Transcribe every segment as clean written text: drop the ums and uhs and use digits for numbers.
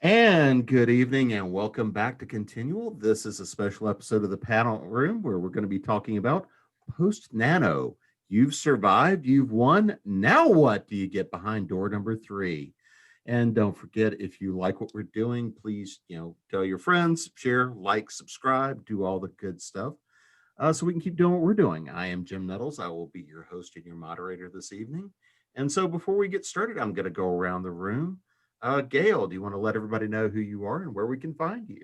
And good evening and welcome back to Continual. This is a special episode of the panel room where we're going to be talking about post Nano. You've survived, you've won. Now what do you get behind door number 3? And don't forget, if you like what we're doing, please, tell your friends, share, like, subscribe, do all the good stuff so we can keep doing what we're doing. I am Jim Nettles. I will be your host and your moderator this evening. And so before we get started, I'm going to go around the room. Gail, do you want to let everybody know who you are and where we can find you?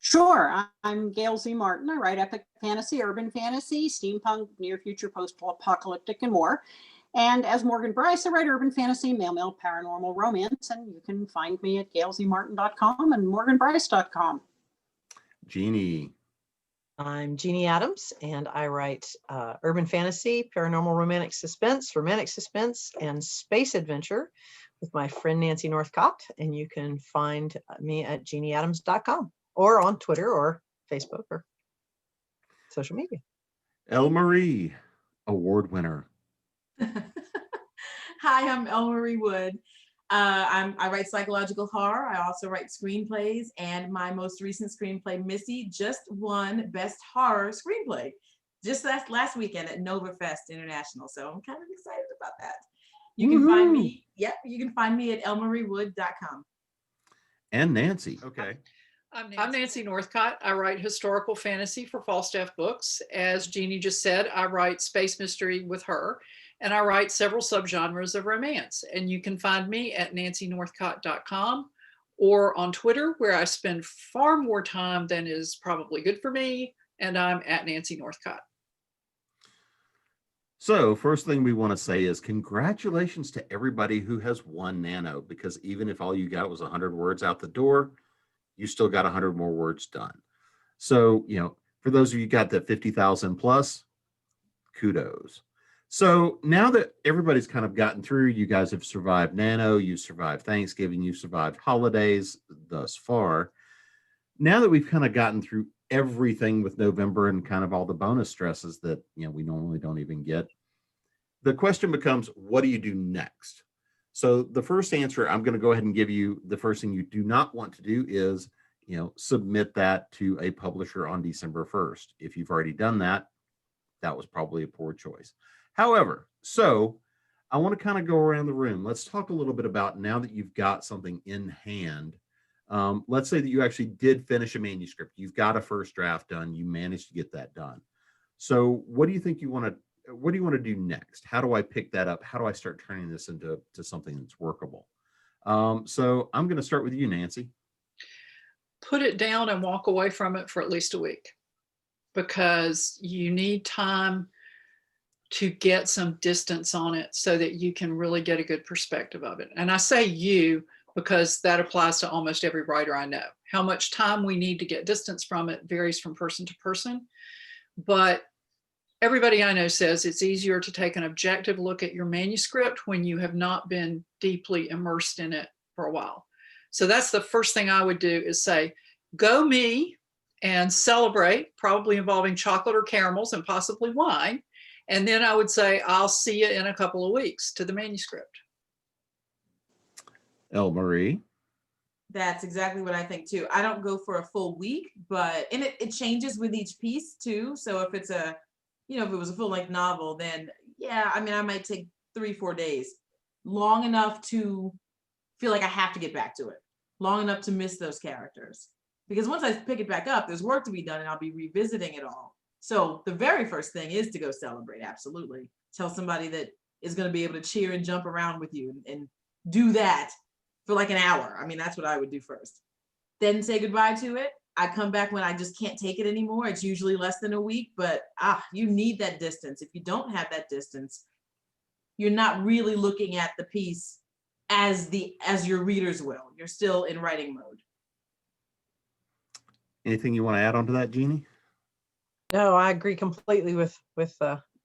Sure. I'm Gail Z. Martin. I write epic fantasy, urban fantasy, steampunk, near future, post-apocalyptic, and more. And as Morgan Bryce, I write urban fantasy, mail, paranormal romance, and you can find me at gailzmartin.com and morganbryce.com. Jeannie. I'm Jeanne Adams, and I write urban fantasy, paranormal romantic suspense, and space adventure with my friend Nancy Northcott. And you can find me at jeanneadams.com or on Twitter or Facebook or social media. Elle Marie, award winner. Hi, I'm Elle Marie Wood. I write psychological horror. I also write screenplays, and my most recent screenplay, Missy, just won Best Horror Screenplay just last weekend at Nova Fest International. So I'm kind of excited about that. You can find me. Yep, you can find me at elmariewood.com. And Nancy. Okay. I'm Nancy Northcott. I write historical fantasy for Falstaff Books. As Jeannie just said, I write space mystery with her, and I write several subgenres of romance. And you can find me at nancynorthcott.com or on Twitter, where I spend far more time than is probably good for me, and I'm at Nancy Northcott. So first thing we want to say is congratulations to everybody who has won Nano, because even if all you got was 100 words out the door, you still got 100 more words done. So, for those of you who got that 50,000 plus, kudos. So now that everybody's kind of gotten through, you guys have survived Nano, you survived Thanksgiving, you survived holidays thus far. Now that we've kind of gotten through everything with November and kind of all the bonus stresses that, we normally don't even get, the question becomes, what do you do next? So the first answer I'm going to go ahead and give you, the first thing you do not want to do is, submit that to a publisher on December 1st. If you've already done that, that was probably a poor choice. However, so I want to kind of go around the room. Let's talk a little bit about, now that you've got something in hand, let's say that you actually did finish a manuscript. You've got a first draft done. You managed to get that done. So what do you think what do you want to do next? How do I pick that up? How do I start turning this into something that's workable? So I'm going to start with you, Nancy. Put it down and walk away from it for at least a week, because you need time to get some distance on it so that you can really get a good perspective of it. And I say you because that applies to almost every writer I know. How much time we need to get distance from it varies from person to person. But everybody I know says it's easier to take an objective look at your manuscript when you have not been deeply immersed in it for a while. So that's the first thing I would do, is say, go me, and celebrate, probably involving chocolate or caramels and possibly wine. And then I would say, I'll see you in a couple of weeks to the manuscript. Elle Marie. That's exactly what I think too. I don't go for a full week, but it changes with each piece too. So if it's if it was a full-length novel, then yeah, I might take 3-4 days, long enough to feel like I have to get back to it, long enough to miss those characters. Because once I pick it back up, there's work to be done and I'll be revisiting it all. So the very first thing is to go celebrate, absolutely. Tell somebody that is going to be able to cheer and jump around with you and do that for like an hour. That's what I would do first. Then say goodbye to it. I come back when I just can't take it anymore. It's usually less than a week, but you need that distance. If you don't have that distance, you're not really looking at the piece as your readers will. You're still in writing mode. Anything you want to add on to that, Jeannie? No, I agree completely with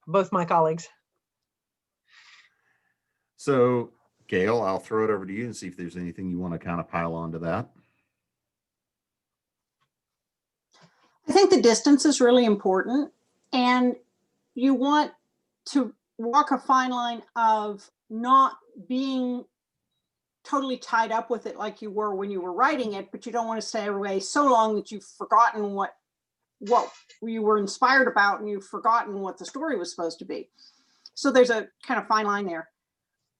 both my colleagues. So, Gail, I'll throw it over to you and see if there's anything you want to kind of pile on to that. I think the distance is really important, and you want to walk a fine line of not being totally tied up with it like you were when you were writing it, but you don't want to stay away so long that you've forgotten what you were inspired about, and you've forgotten what the story was supposed to be. So there's a kind of fine line there.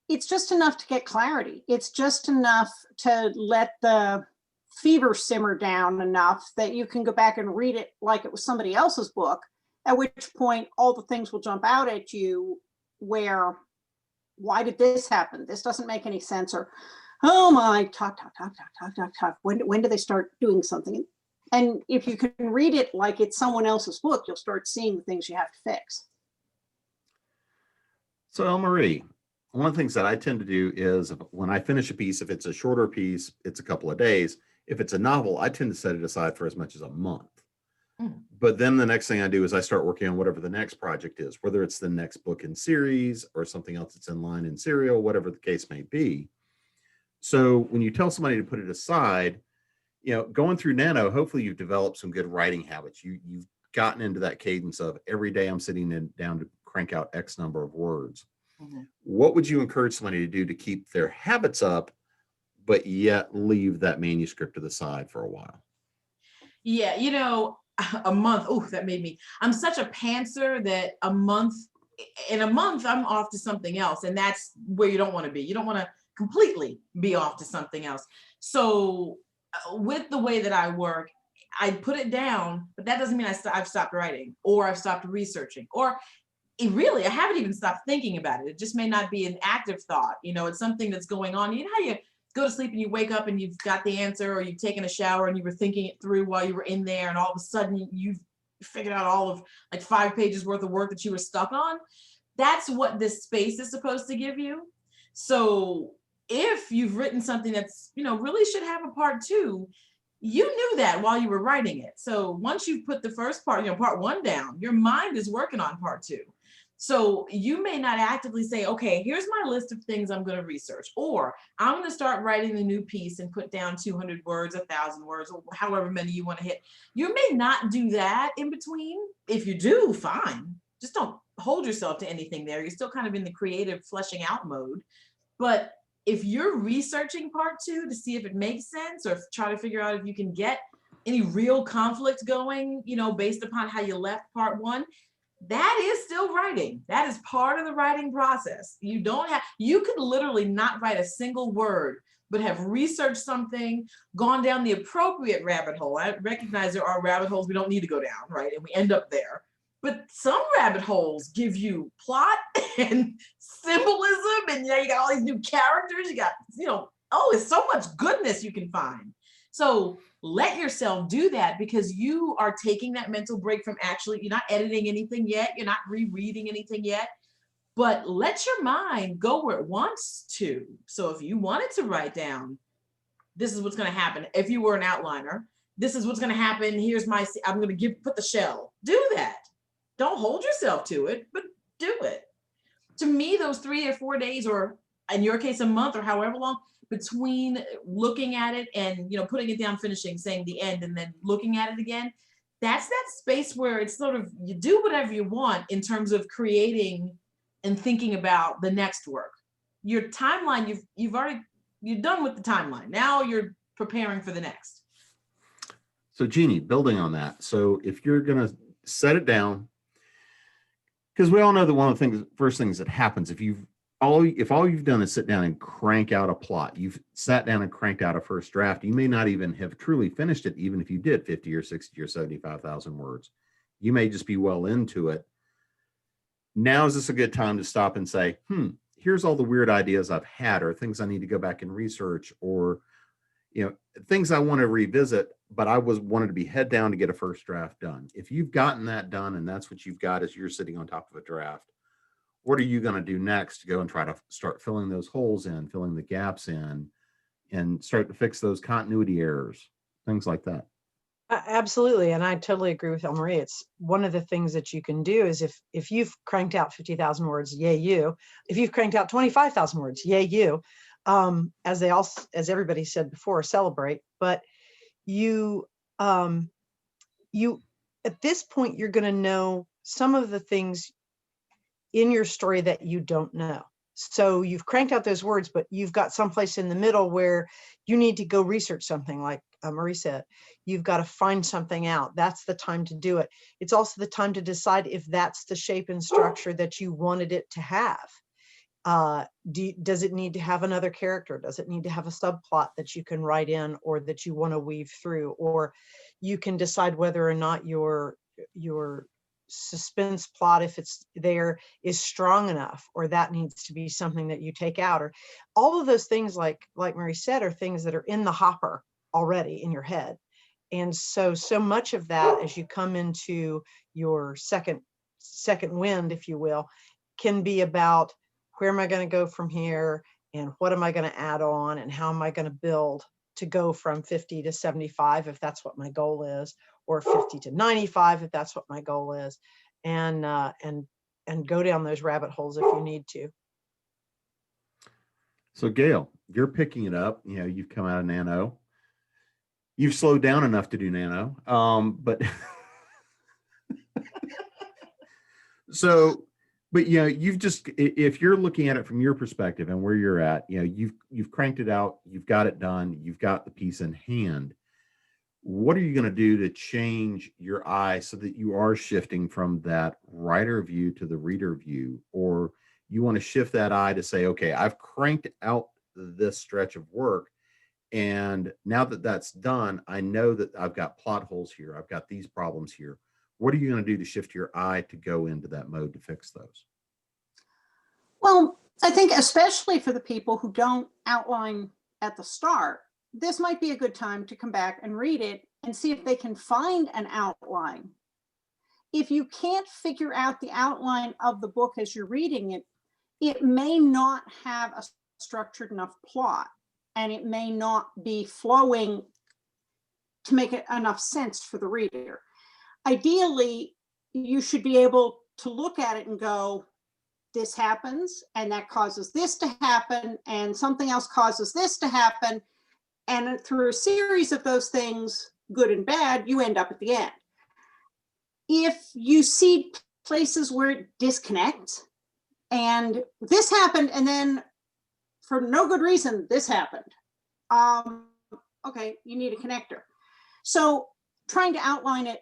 It's just enough to get clarity. It's just enough to let the fever simmer down enough that you can go back and read it like it was somebody else's book, at which point all the things will jump out at you where, why did this happen? This doesn't make any sense. Or, oh my, talk. When do they start doing something? And if you can read it like it's someone else's book, you'll start seeing the things you have to fix. So, Elmarie, one of the things that I tend to do is when I finish a piece, if it's a shorter piece, it's a couple of days. If it's a novel, I tend to set it aside for as much as a month. But then the next thing I do is I start working on whatever the next project is, whether it's the next book in series or something else that's in line in serial, whatever the case may be. So when you tell somebody to put it aside, going through Nano, hopefully you've developed some good writing habits. You've gotten into that cadence of every day I'm sitting down to crank out X number of words. What would you encourage somebody to do to keep their habits up, but yet leave that manuscript to the side for a while? Yeah, a month. Oh, that made me. I'm such a pantser that in a month, I'm off to something else. And that's where you don't want to be. You don't want to completely be off to something else. So with the way that I work, I put it down, but that doesn't mean I've stopped writing or I've stopped researching, or I haven't even stopped thinking about it. It just may not be an active thought. It's something that's going on. You know how you go to sleep and you wake up and you've got the answer, or you've taken a shower and you were thinking it through while you were in there, and all of a sudden you've figured out all of like 5 pages worth of work that you were stuck on. That's what this space is supposed to give you. So if you've written something that's, really should have a part 2, you knew that while you were writing it. So once you put the first part, part 1 down, your mind is working on part 2. So you may not actively say, okay, here's my list of things I'm going to research, or I'm going to start writing the new piece and put down 200 words, 1,000 words, or however many you want to hit. You may not do that in between. If you do, fine. Just don't hold yourself to anything there. You're still kind of in the creative fleshing out mode. But if you're researching part 2 to see if it makes sense, or try to figure out if you can get any real conflict going, based upon how you left part 1, that is still writing. That is part of the writing process. You could literally not write a single word, but have researched something, gone down the appropriate rabbit hole. I recognize there are rabbit holes we don't need to go down, right? And we end up there. But some rabbit holes give you plot and symbolism, and you got all these new characters. You got, it's so much goodness you can find. So let yourself do that, because you are taking that mental break from you're not editing anything yet. You're not rereading anything yet, but let your mind go where it wants to. So if you wanted to write down, this is what's going to happen. If you were an outliner, this is what's going to happen. I'm going to put the shell. Do that. Don't hold yourself to it, but do it. To me, those 3 or 4 days, or in your case, a month, or however long, between looking at it and putting it down, finishing, saying the end, and then looking at it again, that's that space where it's sort of, you do whatever you want in terms of creating and thinking about the next work. Your timeline, you're done with the timeline. Now you're preparing for the next. So Jeannie, building on that, so if you're going to set it down, because we all know that one of the first things that happens if all you've done is sit down and crank out a plot, you've sat down and cranked out a first draft, you may not even have truly finished it, even if you did 50 or 60 or 75,000 words. You may just be well into it. Now is this a good time to stop and say, here's all the weird ideas I've had, or things I need to go back and research, or things I want to revisit, but I wanted to be head down to get a first draft done. If you've gotten that done, and that's what you've got as you're sitting on top of a draft, what are you going to do next to go and try to start filling those holes in, filling the gaps in, and start to fix those continuity errors, things like that? Absolutely. And I totally agree with Elmarie. It's one of the things that you can do is if you've cranked out 50,000 words, yay you. If you've cranked out 25,000 words, yay you. As everybody said before, celebrate. But you at this point, you're going to know some of the things in your story that you don't know. So you've cranked out those words, but you've got someplace in the middle where you need to go research something, like Marie said. You've got to find something out. That's the time to do it. It's also the time to decide if that's the shape and structure that you wanted it to have. Does it need to have another character? Does it need to have a subplot that you can write in, or that you want to weave through? Or you can decide whether or not your suspense plot, if it's there, is strong enough, or that needs to be something that you take out. Or all of those things, like Marie said, are things that are in the hopper already in your head. And so much of that, as you come into your second wind, if you will, can be about, where am I going to go from here, and what am I going to add on, and how am I going to build to go from 50 to 75 if that's what my goal is, or 50 to 95 if that's what my goal is, and go down those rabbit holes if you need to. So Gail, you're picking it up. You know, you've come out of Nano. You've slowed down enough to do Nano, but but you know, you've just, if you're looking at it from your perspective and where you're at, you know, you've cranked it out, you've got it done, you've got the piece in hand. What are you going to do to change your eye so that you are shifting from that writer view to the reader view? Or you want to shift that eye to say, okay, I've cranked out this stretch of work, and now that that's done, I know that I've got plot holes here, I've got these problems here. What are you going to do to shift your eye to go into that mode to fix those? Well, I think especially for the people who don't outline at the start, this might be a good time to come back and read it and see if they can find an outline. If you can't figure out the outline of the book as you're reading it, it may not have a structured enough plot, and it may not be flowing to make it enough sense for the reader. Ideally, you should be able to look at it and go, this happens, and that causes this to happen, and something else causes this to happen. And through a series of those things, good and bad, you end up at the end. If you see places where it disconnects, and this happened, and then for no good reason, this happened, okay, you need a connector. So trying to outline it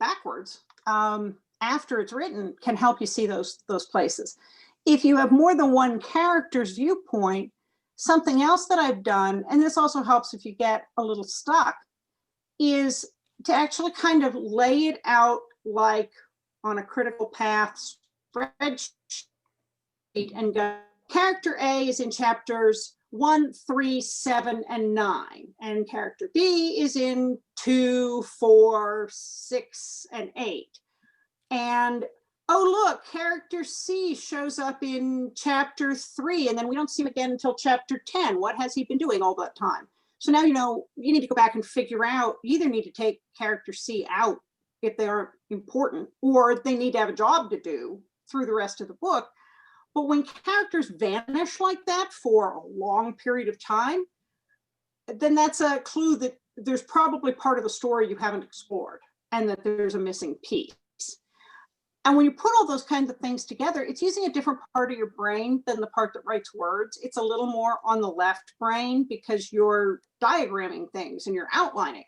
backwards after it's written can help you see those places. If you have more than one character's viewpoint, something else that I've done, and this also helps if you get a little stuck, is to actually kind of lay it out like on a critical path spreadsheet and go, character A is in chapters 1, 3, 7, and 9, and character B is in 2, 4, 6, and 8. And oh, look, character C shows up in chapter 3, and then we don't see him again until chapter 10. What has he been doing all that time? So now, you know, you need to go back and figure out, you either need to take character C out if they aren't important, or they need to have a job to do through the rest of the book. But when characters vanish like that for a long period of time, then that's a clue that there's probably part of the story you haven't explored, and that there's a missing piece. And when you put all those kinds of things together, it's using a different part of your brain than the part that writes words. It's a little more on the left brain because you're diagramming things and you're outlining.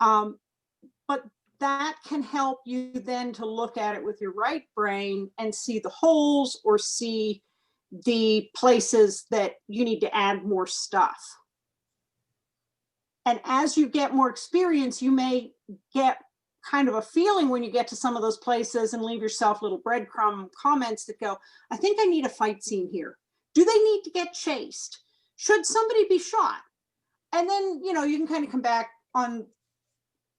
But that can help you then to look at it with your right brain and see the holes or see the places that you need to add more stuff. And as you get more experience, you may get kind of a feeling when you get to some of those places and leave yourself little breadcrumb comments that go, I think I need a fight scene here. Do they need to get chased? Should somebody be shot? And then, you know, you can kind of come back on,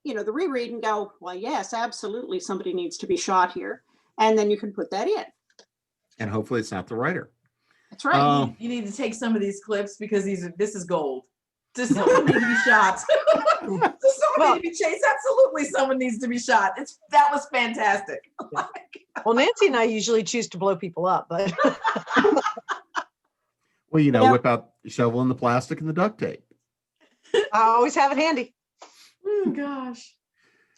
you know, the reread and go, well, yes, absolutely, somebody needs to be shot here. And then you can put that in. And hopefully it's not the writer. That's right. You need to take some of these clips because this is gold. Does someone need to be shot? Does someone need to be chased? Absolutely, someone needs to be shot. That was fantastic. Well, Nancy and I usually choose to blow people up, but well, you know, whip out the shovel and the plastic and the duct tape. I always have it handy. Oh gosh,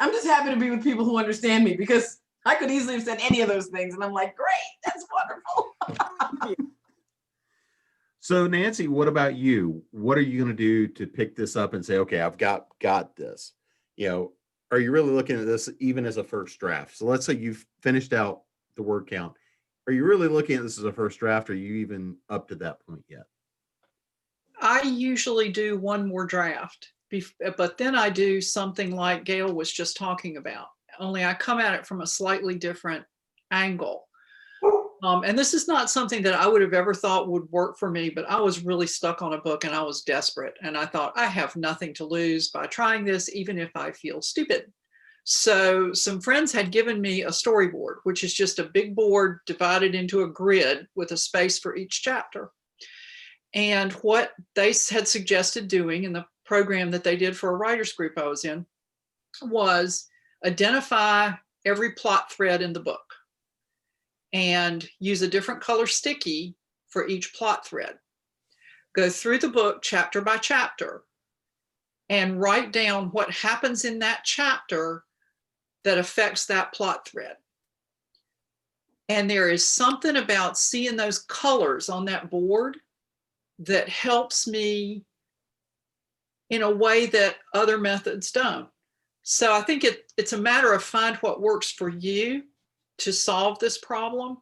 I'm just happy to be with people who understand me, because I could easily have said any of those things, and I'm like, great, that's wonderful. So Nancy, what about you? What are you going to do to pick this up and say, okay, I've got this? You know, are you really looking at this even as a first draft? So let's say you've finished out the word count. Are you really looking at this as a first draft? Or are you even up to that point yet? I usually do one more draft, but then I do something like Gail was just talking about, only I come at it from a slightly different angle. And this is not something that I would have ever thought would work for me, but I was really stuck on a book and I was desperate. And I thought, I have nothing to lose by trying this, even if I feel stupid. So some friends had given me a storyboard, which is just a big board divided into a grid with a space for each chapter. And what they had suggested doing in the program that they did for a writers group I was in was identify every plot thread in the book and use a different color sticky for each plot thread. Go through the book chapter by chapter and write down what happens in that chapter that affects that plot thread. And there is something about seeing those colors on that board that helps me in a way that other methods don't. So I think it's a matter of find what works for you to solve this problem.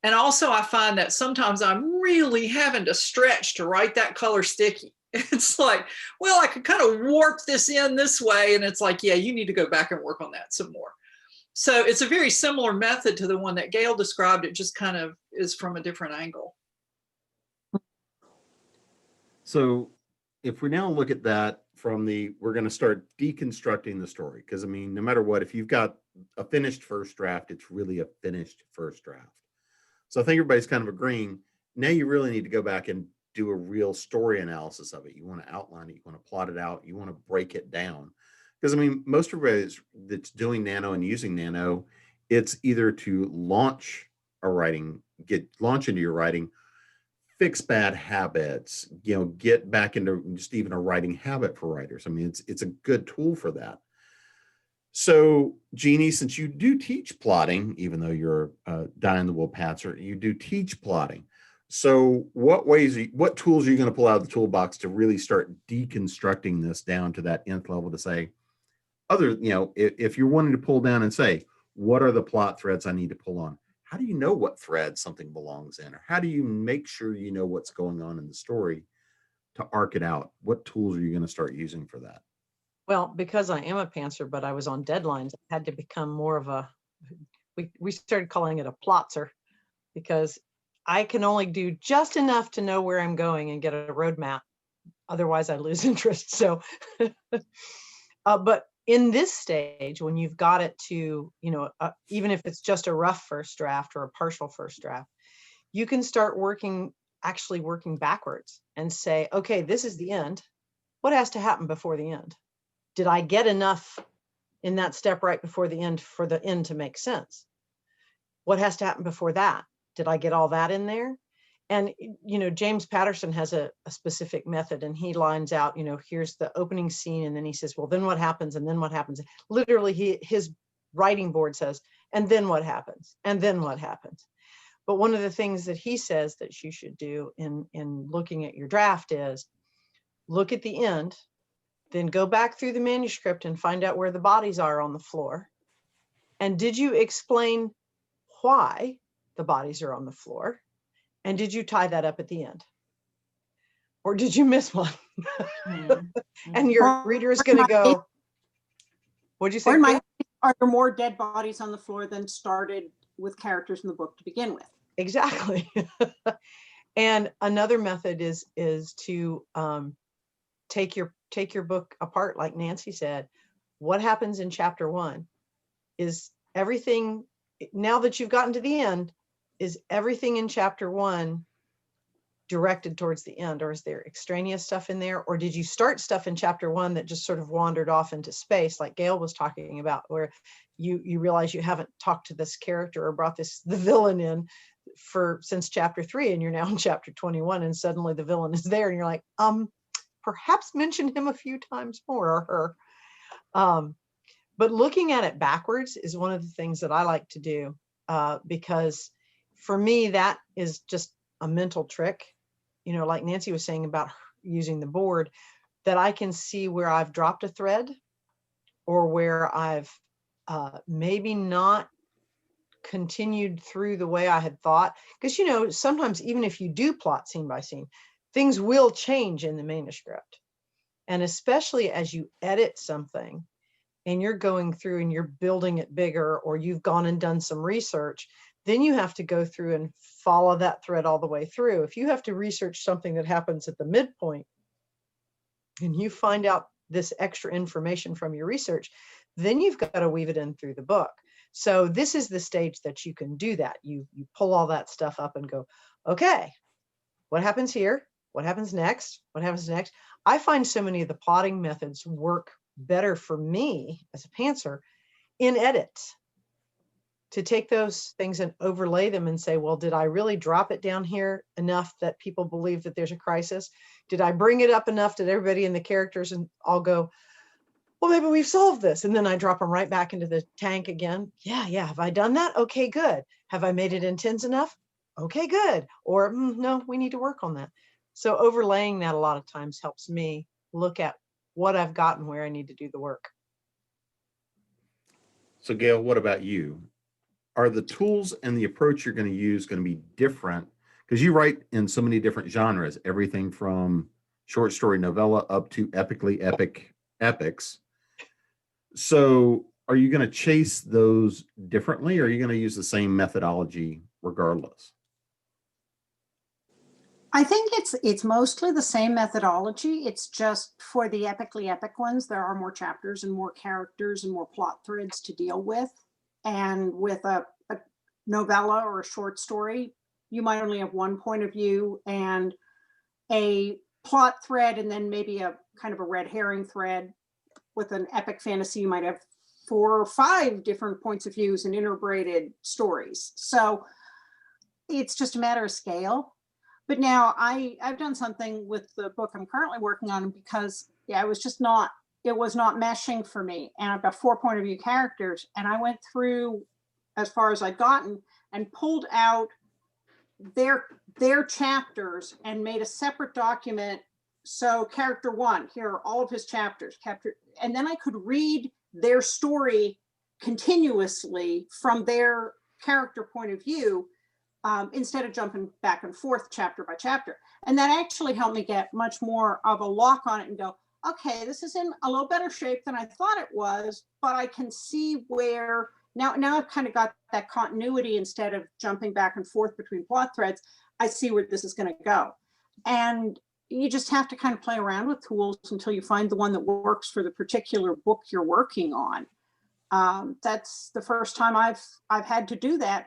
And also I find that sometimes I'm really having to stretch to write that color sticky. It's like, well, I could kind of warp this in this way. And it's like, yeah, you need to go back and work on that some more. So it's a very similar method to the one that Gail described. It just kind of is from a different angle. So if we now look at that from we're going to start deconstructing the story. Because I mean, no matter what, if you've got a finished first draft, it's really a finished first draft. So I think everybody's kind of agreeing. Now you really need to go back and do a real story analysis of it. You want to outline it, you want to plot it out, you want to break it down. Because I mean, most everybody that's doing Nano and using Nano, it's either to launch into your writing, fix bad habits, get back into just even a writing habit for writers. I mean, it's a good tool for that. So Jeannie, since you do teach plotting, even though you're a die-in-the-wool patzer, you do teach plotting. So what tools are you going to pull out of the toolbox to really start deconstructing this down to that nth level to say, if you're wanting to pull down and say, what are the plot threads I need to pull on? How do you know what thread something belongs in? Or how do you make sure you know what's going on in the story to arc it out? What tools are you going to start using for that? Well, because I am a pantser, but I was on deadlines, I had to become more of we started calling it a plotzer, because I can only do just enough to know where I'm going and get a roadmap. Otherwise I lose interest. So, but in this stage, when you've got it to, even if it's just a rough first draft or a partial first draft, you can start actually working backwards and say, okay, this is the end. What has to happen before the end? Did I get enough in that step right before the end for the end to make sense? What has to happen before that? Did I get all that in there? And, James Patterson has a specific method, and he lines out, here's the opening scene. And then he says, well, then what happens? And then what happens? Literally, his writing board says, and then what happens? And then what happens? But one of the things that he says that you should do in looking at your draft is look at the end, then go back through the manuscript and find out where the bodies are on the floor. And did you explain why the bodies are on the floor? And did you tie that up at the end? Or did you miss one? And your reader is going to go, what'd you say? Are there more dead bodies on the floor than started with characters in the book to begin with? Exactly. And another method is to take your book apart, like Nancy said. What happens in chapter 1? Is everything, now that you've gotten to the end, is everything in chapter 1 directed towards the end, or is there extraneous stuff in there? Or did you start stuff in chapter 1 that just sort of wandered off into space, like Gail was talking about, where you realize you haven't talked to this character or brought the villain in since chapter 3, and you're now in chapter 21, and suddenly the villain is there, and you're like, perhaps mention him a few times more, or her. But looking at it backwards is one of the things that I like to do, because for me, that is just a mental trick. you know, like Nancy was saying about using the board, that I can see where I've dropped a thread or where I've maybe not continued through the way I had thought. Because, you know, sometimes even if you do plot scene by scene, things will change in the manuscript. And especially as you edit something and you're going through and you're building it bigger, or you've gone and done some research, then you have to go through and follow that thread all the way through. If you have to research something that happens at the midpoint and you find out this extra information from your research, then you've got to weave it in through the book. So this is the stage that you can do that. You pull all that stuff up and go, okay, what happens here? What happens next? What happens next? I find so many of the plotting methods work better for me as a pantser in edits, to take those things and overlay them and say, well, did I really drop it down here enough that people believe that there's a crisis? Did I bring it up enough that everybody in the characters and I'll go, well, maybe we've solved this. And then I drop them right back into the tank again. Yeah. Have I done that? Okay, good. Have I made it intense enough? Okay, good. Or no, we need to work on that. So overlaying that a lot of times helps me look at what I've got and where I need to do the work. So Gail, what about you? Are the tools and the approach you're going to use going to be different? Because you write in so many different genres, everything from short story novella up to epically epic epics. So are you going to chase those differently, or are you going to use the same methodology regardless? I think it's mostly the same methodology. It's just for the epically epic ones, there are more chapters and more characters and more plot threads to deal with. And with a novella or a short story, you might only have one point of view and a plot thread, and then maybe a kind of a red herring thread. With an epic fantasy, you might have 4 or 5 different points of views and integrated stories. So it's just a matter of scale. But now I've done something with the book I'm currently working on, because it was not meshing for me. And I've got 4 point of view characters, and I went through as far as I'd gotten and pulled out their chapters and made a separate document. So character 1, here are all of his chapters, and then I could read their story continuously from their character point of view, instead of jumping back and forth chapter by chapter. And that actually helped me get much more of a lock on it and go, okay, this is in a little better shape than I thought it was, but I can see where now I've kind of got that continuity. Instead of jumping back and forth between plot threads, I see where this is going to go. And you just have to kind of play around with tools until you find the one that works for the particular book you're working on. That's the first time I've had to do that,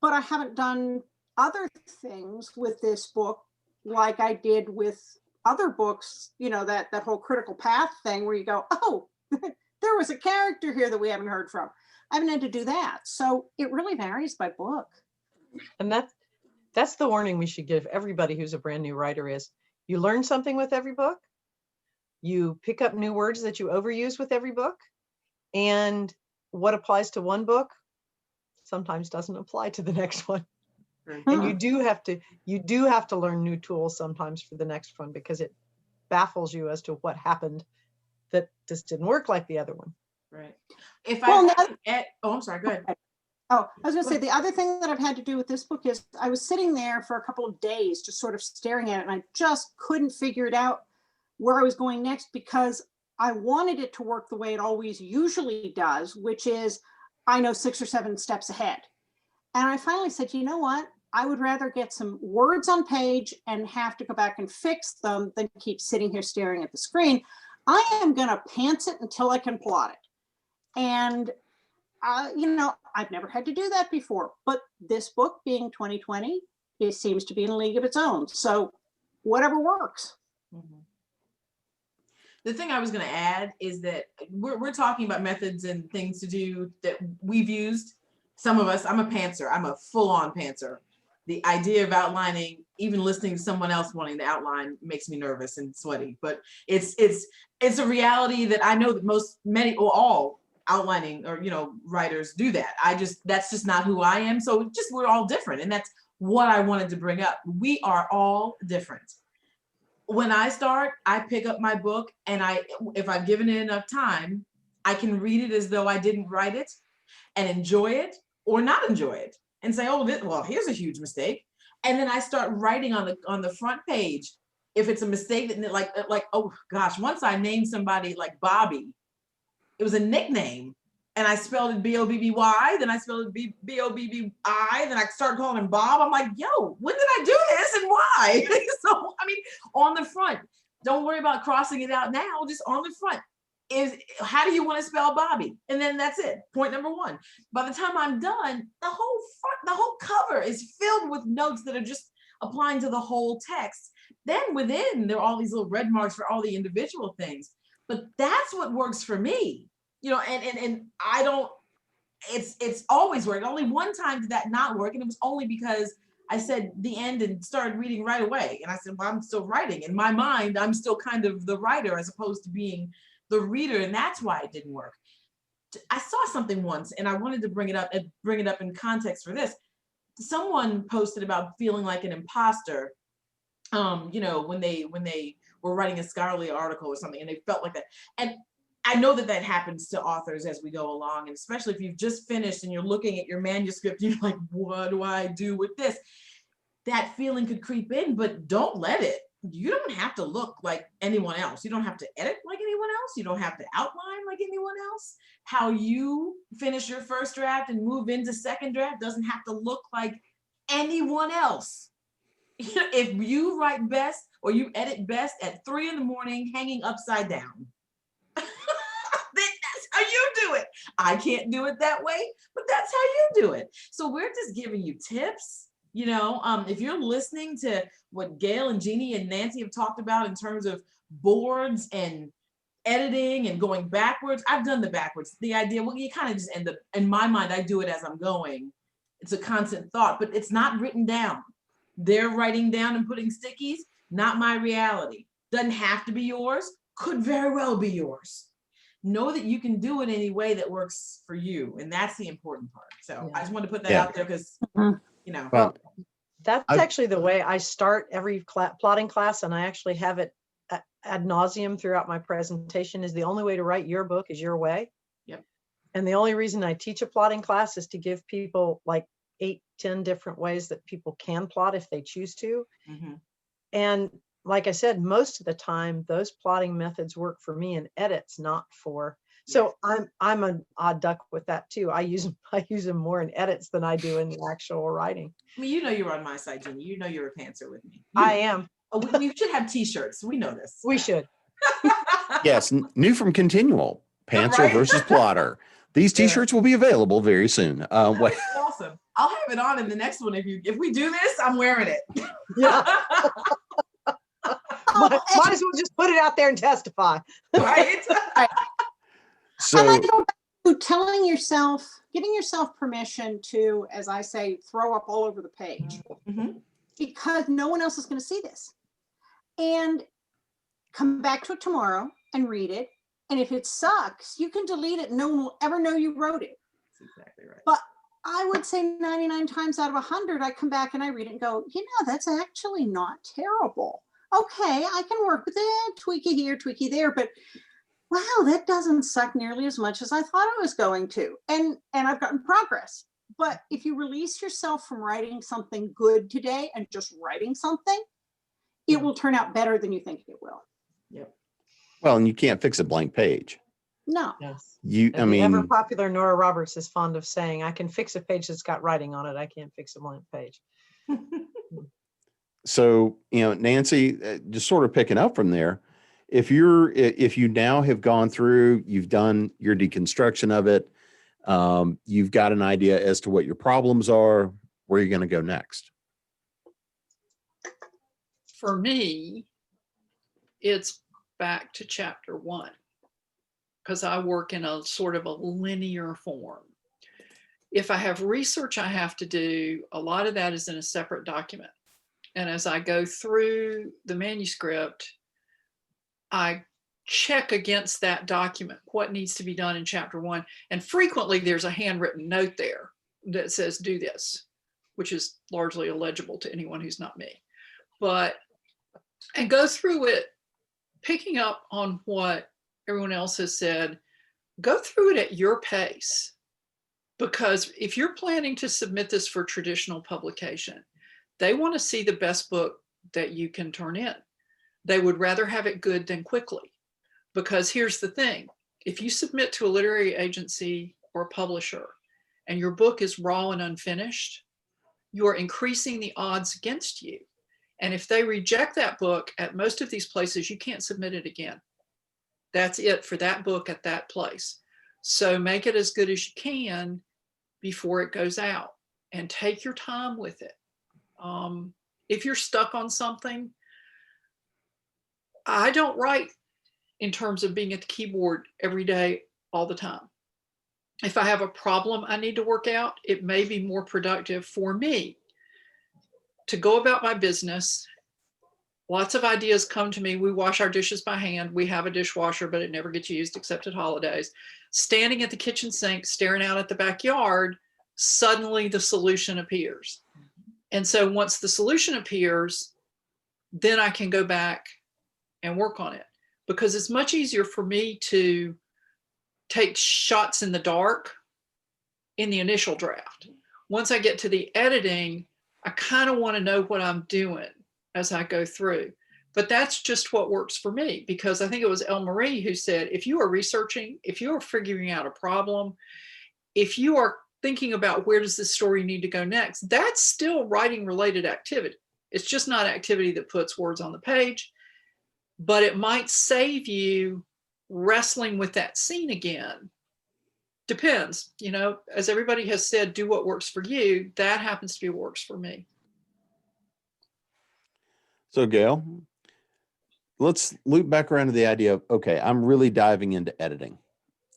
but I haven't done other things with this book like I did with other books, you know, that whole critical path thing where you go, oh, there was a character here that we haven't heard from. I haven't had to do that. So it really varies by book. And that's the warning we should give everybody who's a brand new writer is, you learn something with every book. You pick up new words that you overuse with every book. And what applies to one book sometimes doesn't apply to the next one. And you do have to learn new tools sometimes for the next one, because it baffles you as to what happened that just didn't work like the other one. Right. If I'm sorry, go ahead. Oh, I was going to say, the other thing that I've had to do with this book is I was sitting there for a couple of days just sort of staring at it, and I just couldn't figure it out where I was going next, because I wanted it to work the way it always usually does, which is I know 6 or 7 steps ahead. And I finally said, you know what? I would rather get some words on page and have to go back and fix them than keep sitting here staring at the screen. I am going to pants it until I can plot it. And you know, I've never had to do that before, but this book being 2020, it seems to be in a league of its own. So whatever works. Mm-hmm. The thing I was going to add is that we're talking about methods and things to do that we've used. Some of us, I'm a pantser. I'm a full-on pantser. The idea of outlining, even listening to someone else wanting to outline, makes me nervous and sweaty. But it's a reality that I know that many or all outlining or writers do that. That's just not who I am. So we're all different, and that's what I wanted to bring up. We are all different. When I start, I pick up my book, and if I've given it enough time, I can read it as though I didn't write it and enjoy it or not enjoy it and say, oh, well, here's a huge mistake. And then I start writing on the front page if it's a mistake that like, oh gosh, once I named somebody like Bobby. It was a nickname, and I spelled it B-O-B-B-Y, then I spelled it B-O-B-B-I, then I started calling him Bob. I'm like, yo, when did I do this and why? So, I mean, on the front, don't worry about crossing it out now, just on the front is, how do you want to spell Bobby? And then that's it, point number one. By the time I'm done, the whole cover is filled with notes that are just applying to the whole text. Then within, there are all these little red marks for all the individual things. But that's what works for me, you know, and I don't, it's always worked. Only one time did that not work. And it was only because I said the end and started reading right away. And I said, well, I'm still writing. In my mind, I'm still kind of the writer as opposed to being the reader. And that's why it didn't work. I saw something once and I wanted to bring it up in context for this. Someone posted about feeling like an imposter, you know, when they were writing a scholarly article or something, and they felt like that. And I know that happens to authors as we go along, and especially if you've just finished and you're looking at your manuscript, you're like, what do I do with this? That feeling could creep in, but don't let it. You don't have to look like anyone else. You don't have to edit like anyone else. You don't have to outline like anyone else. How you finish your first draft and move into second draft doesn't have to look like anyone else. If you write best or you edit best at 3 a.m, hanging upside down, then that's how you do it. I can't do it that way, but that's how you do it. So we're just giving you tips. You know, if you're listening to what Gail and Jeannie and Nancy have talked about in terms of boards and editing and going backwards, I've done the backwards. The idea, well, you kind of just end up, in my mind, I do it as I'm going. It's a constant thought, but it's not written down. They're writing down and putting stickies, not my reality. Doesn't have to be yours, could very well be yours. Know that you can do it any way that works for you. And that's the important part. So I just wanted to put that out there because, you know. Well, That's actually the way I start every plotting class, and I actually have it ad nauseum throughout my presentation. Is the only way to write your book is your way. Yep. And the only reason I teach a plotting class is to give people like 8-10 different ways that people can plot if they choose to. Mm-hmm. And like I said, most of the time those plotting methods work for me in edits, not for. So I'm an odd duck with that too. I use them more in edits than I do in the actual writing. I mean, you know, you're on my side, Jeannie. You know you're a pantser with me. I am. Oh, we should have t-shirts. We know this. We should. yes, new from Continual, Pantser Right? versus Plotter. These t-shirts will be available very soon. That's awesome. I'll have it on in the next one. If we do this, I'm wearing it. Yeah. Might as well just put it out there and testify. Right? So and I go back to telling yourself, giving yourself permission to, as I say, throw up all over the page, because no one else is going to see this. And come back to it tomorrow and read it. And if it sucks, you can delete it. No one will ever know you wrote it. That's exactly right. But I would say 99 times out of 100, I come back and I read it and go, you know, that's actually not terrible. Okay, I can work with it, tweaky here, tweaky there, but wow, that doesn't suck nearly as much as I thought it was going to. And I've gotten progress. But if you release yourself from writing something good today and just writing something, it will turn out better than you think it will. Yep. well, and you can't fix a blank page. No. Yes. I mean, ever popular Nora Roberts is fond of saying, I can fix a page that's got writing on it. I can't fix a blank page. so, Nancy, just sort of picking up from there, if you now have gone through, you've done your deconstruction of it, you've got an idea as to what your problems are, where you're going to go next. For me, it's back to chapter 1, because I work in a sort of a linear form. If I have research I have to do, a lot of that is in a separate document. And as I go through the manuscript, I check against that document what needs to be done in chapter 1. And frequently there's a handwritten note there that says, do this. which is largely illegible to anyone who's not me. And go through it, picking up on what everyone else has said, go through it at your pace. Because if you're planning to submit this for traditional publication, they want to see the best book that you can turn in. They would rather have it good than quickly. Because here's the thing, if you submit to a literary agency or a publisher and your book is raw and unfinished, you are increasing the odds against you. And if they reject that book at most of these places, you can't submit it again. That's it for that book at that place. So make it as good as you can before it goes out, and take your time with it. If you're stuck on something, I don't write in terms of being at the keyboard every day, all the time. If I have a problem I need to work out, it may be more productive for me to go about my business. Lots of ideas come to me. We wash our dishes by hand. We have a dishwasher, but it never gets used except at holidays. Standing at the kitchen sink, staring out at the backyard, suddenly the solution appears. And so once the solution appears, then I can go back and work on it, because it's much easier for me to take shots in the dark in the initial draft. Once I get to the editing, I kind of want to know what I'm doing as I go through. But that's just what works for me, because I think it was Elle Marie who said, if you are researching, if you are figuring out a problem, if you are thinking about where does this story need to go next, that's still writing related activity. It's just not activity that puts words on the page, but it might save you wrestling with that scene again. Depends, you know, as everybody has said, do what works for you. That happens to be what works for me. So Gail, let's loop back around to the idea of, okay, I'm really diving into editing.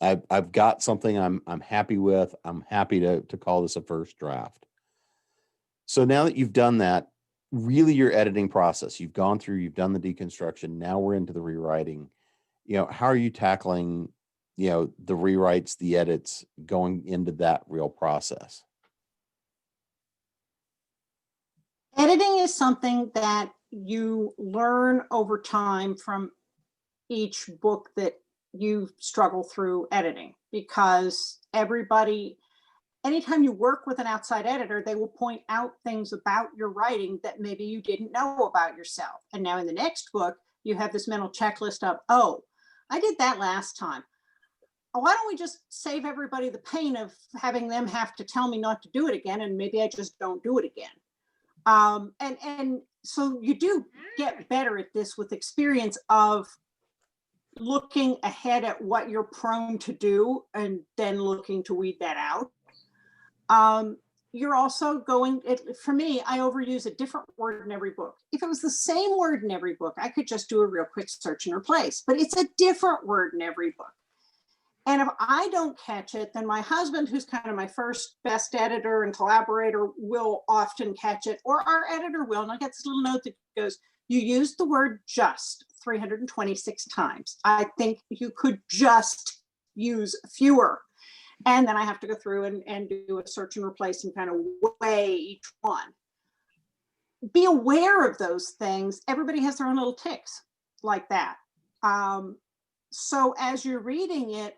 I've got something I'm happy with. I'm happy to call this a first draft. So now that you've done that, really your editing process, you've gone through, you've done the deconstruction. Now we're into the rewriting. You know, how are you tackling, you know, the rewrites, the edits, going into that real process? Editing is something that you learn over time from each book that you struggle through editing, because anytime you work with an outside editor, they will point out things about your writing that maybe you didn't know about yourself. And now in the next book, you have this mental checklist of, oh, I did that last time. Why don't we just save everybody the pain of having them have to tell me not to do it again, and maybe I just don't do it again. And so you do get better at this with experience of looking ahead at what you're prone to do and then looking to weed that out. You're also for me, I overuse a different word in every book. If it was the same word in every book, I could just do a real quick search and replace, but it's a different word in every book. And if I don't catch it, then my husband, who's kind of my first best editor and collaborator, will often catch it, or our editor will. And I get this little note that goes, you used the word just 326 times. I think you could just use fewer. And then I have to go through and do a search and replace and kind of weigh each one. Be aware of those things. Everybody has their own little ticks like that. So as you're reading it,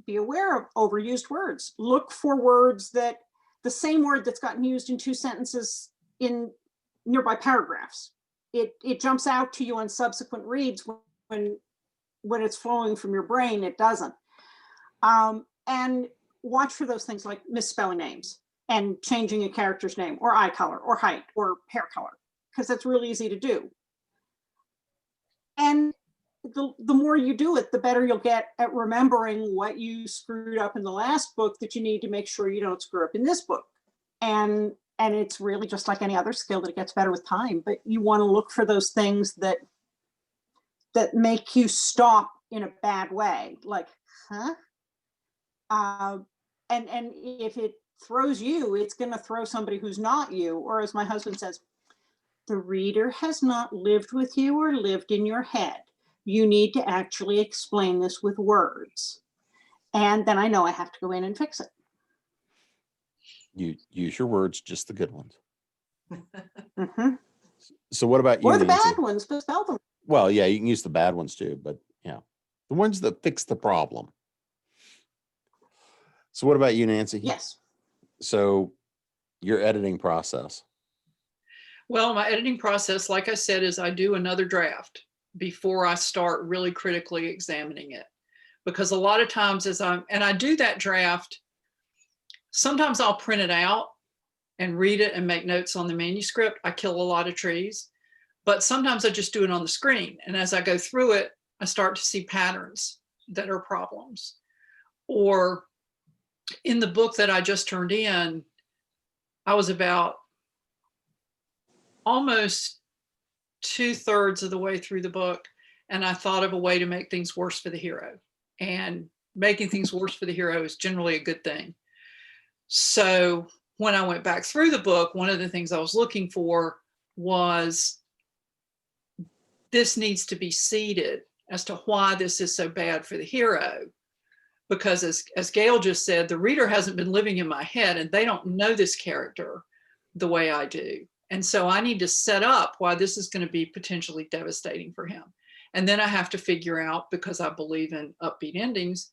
be aware of overused words. Look for words that, the same word that's gotten used in 2 sentences in nearby paragraphs. It jumps out to you on subsequent reads when it's flowing from your brain, it doesn't. And watch for those things like misspelling names and changing a character's name, or eye color, or height, or hair color, because that's really easy to do. And the more you do it, the better you'll get at remembering what you screwed up in the last book that you need to make sure you don't screw up in this book. And it's really just like any other skill, that it gets better with time, but you want to look for those things that make you stop in a bad way, like, huh? And if it throws you, it's going to throw somebody who's not you. Or as my husband says, the reader has not lived with you or lived in your head. You need to actually explain this with words. And then I know I have to go in and fix it. You use your words, just the good ones. Mhm. So what about you, Or the Nancy? bad ones, but spell them. Well, yeah, you can use the bad ones too, but yeah, the ones that fix the problem. So what about you, Nancy? Yes. So your editing process. Well, my editing process, like I said, is I do another draft before I start really critically examining it. Because a lot of times I do that draft, sometimes I'll print it out and read it and make notes on the manuscript. I kill a lot of trees, but sometimes I just do it on the screen. And as I go through it, I start to see patterns that are problems. Or in the book that I just turned in, I was about almost 2/3 of the way through the book, and I thought of a way to make things worse for the hero. And making things worse for the hero is generally a good thing. So when I went back through the book, one of the things I was looking for was this needs to be seeded as to why this is so bad for the hero. Because as Gail just said, the reader hasn't been living in my head and they don't know this character the way I do. And so I need to set up why this is going to be potentially devastating for him. And then I have to figure out, because I believe in upbeat endings,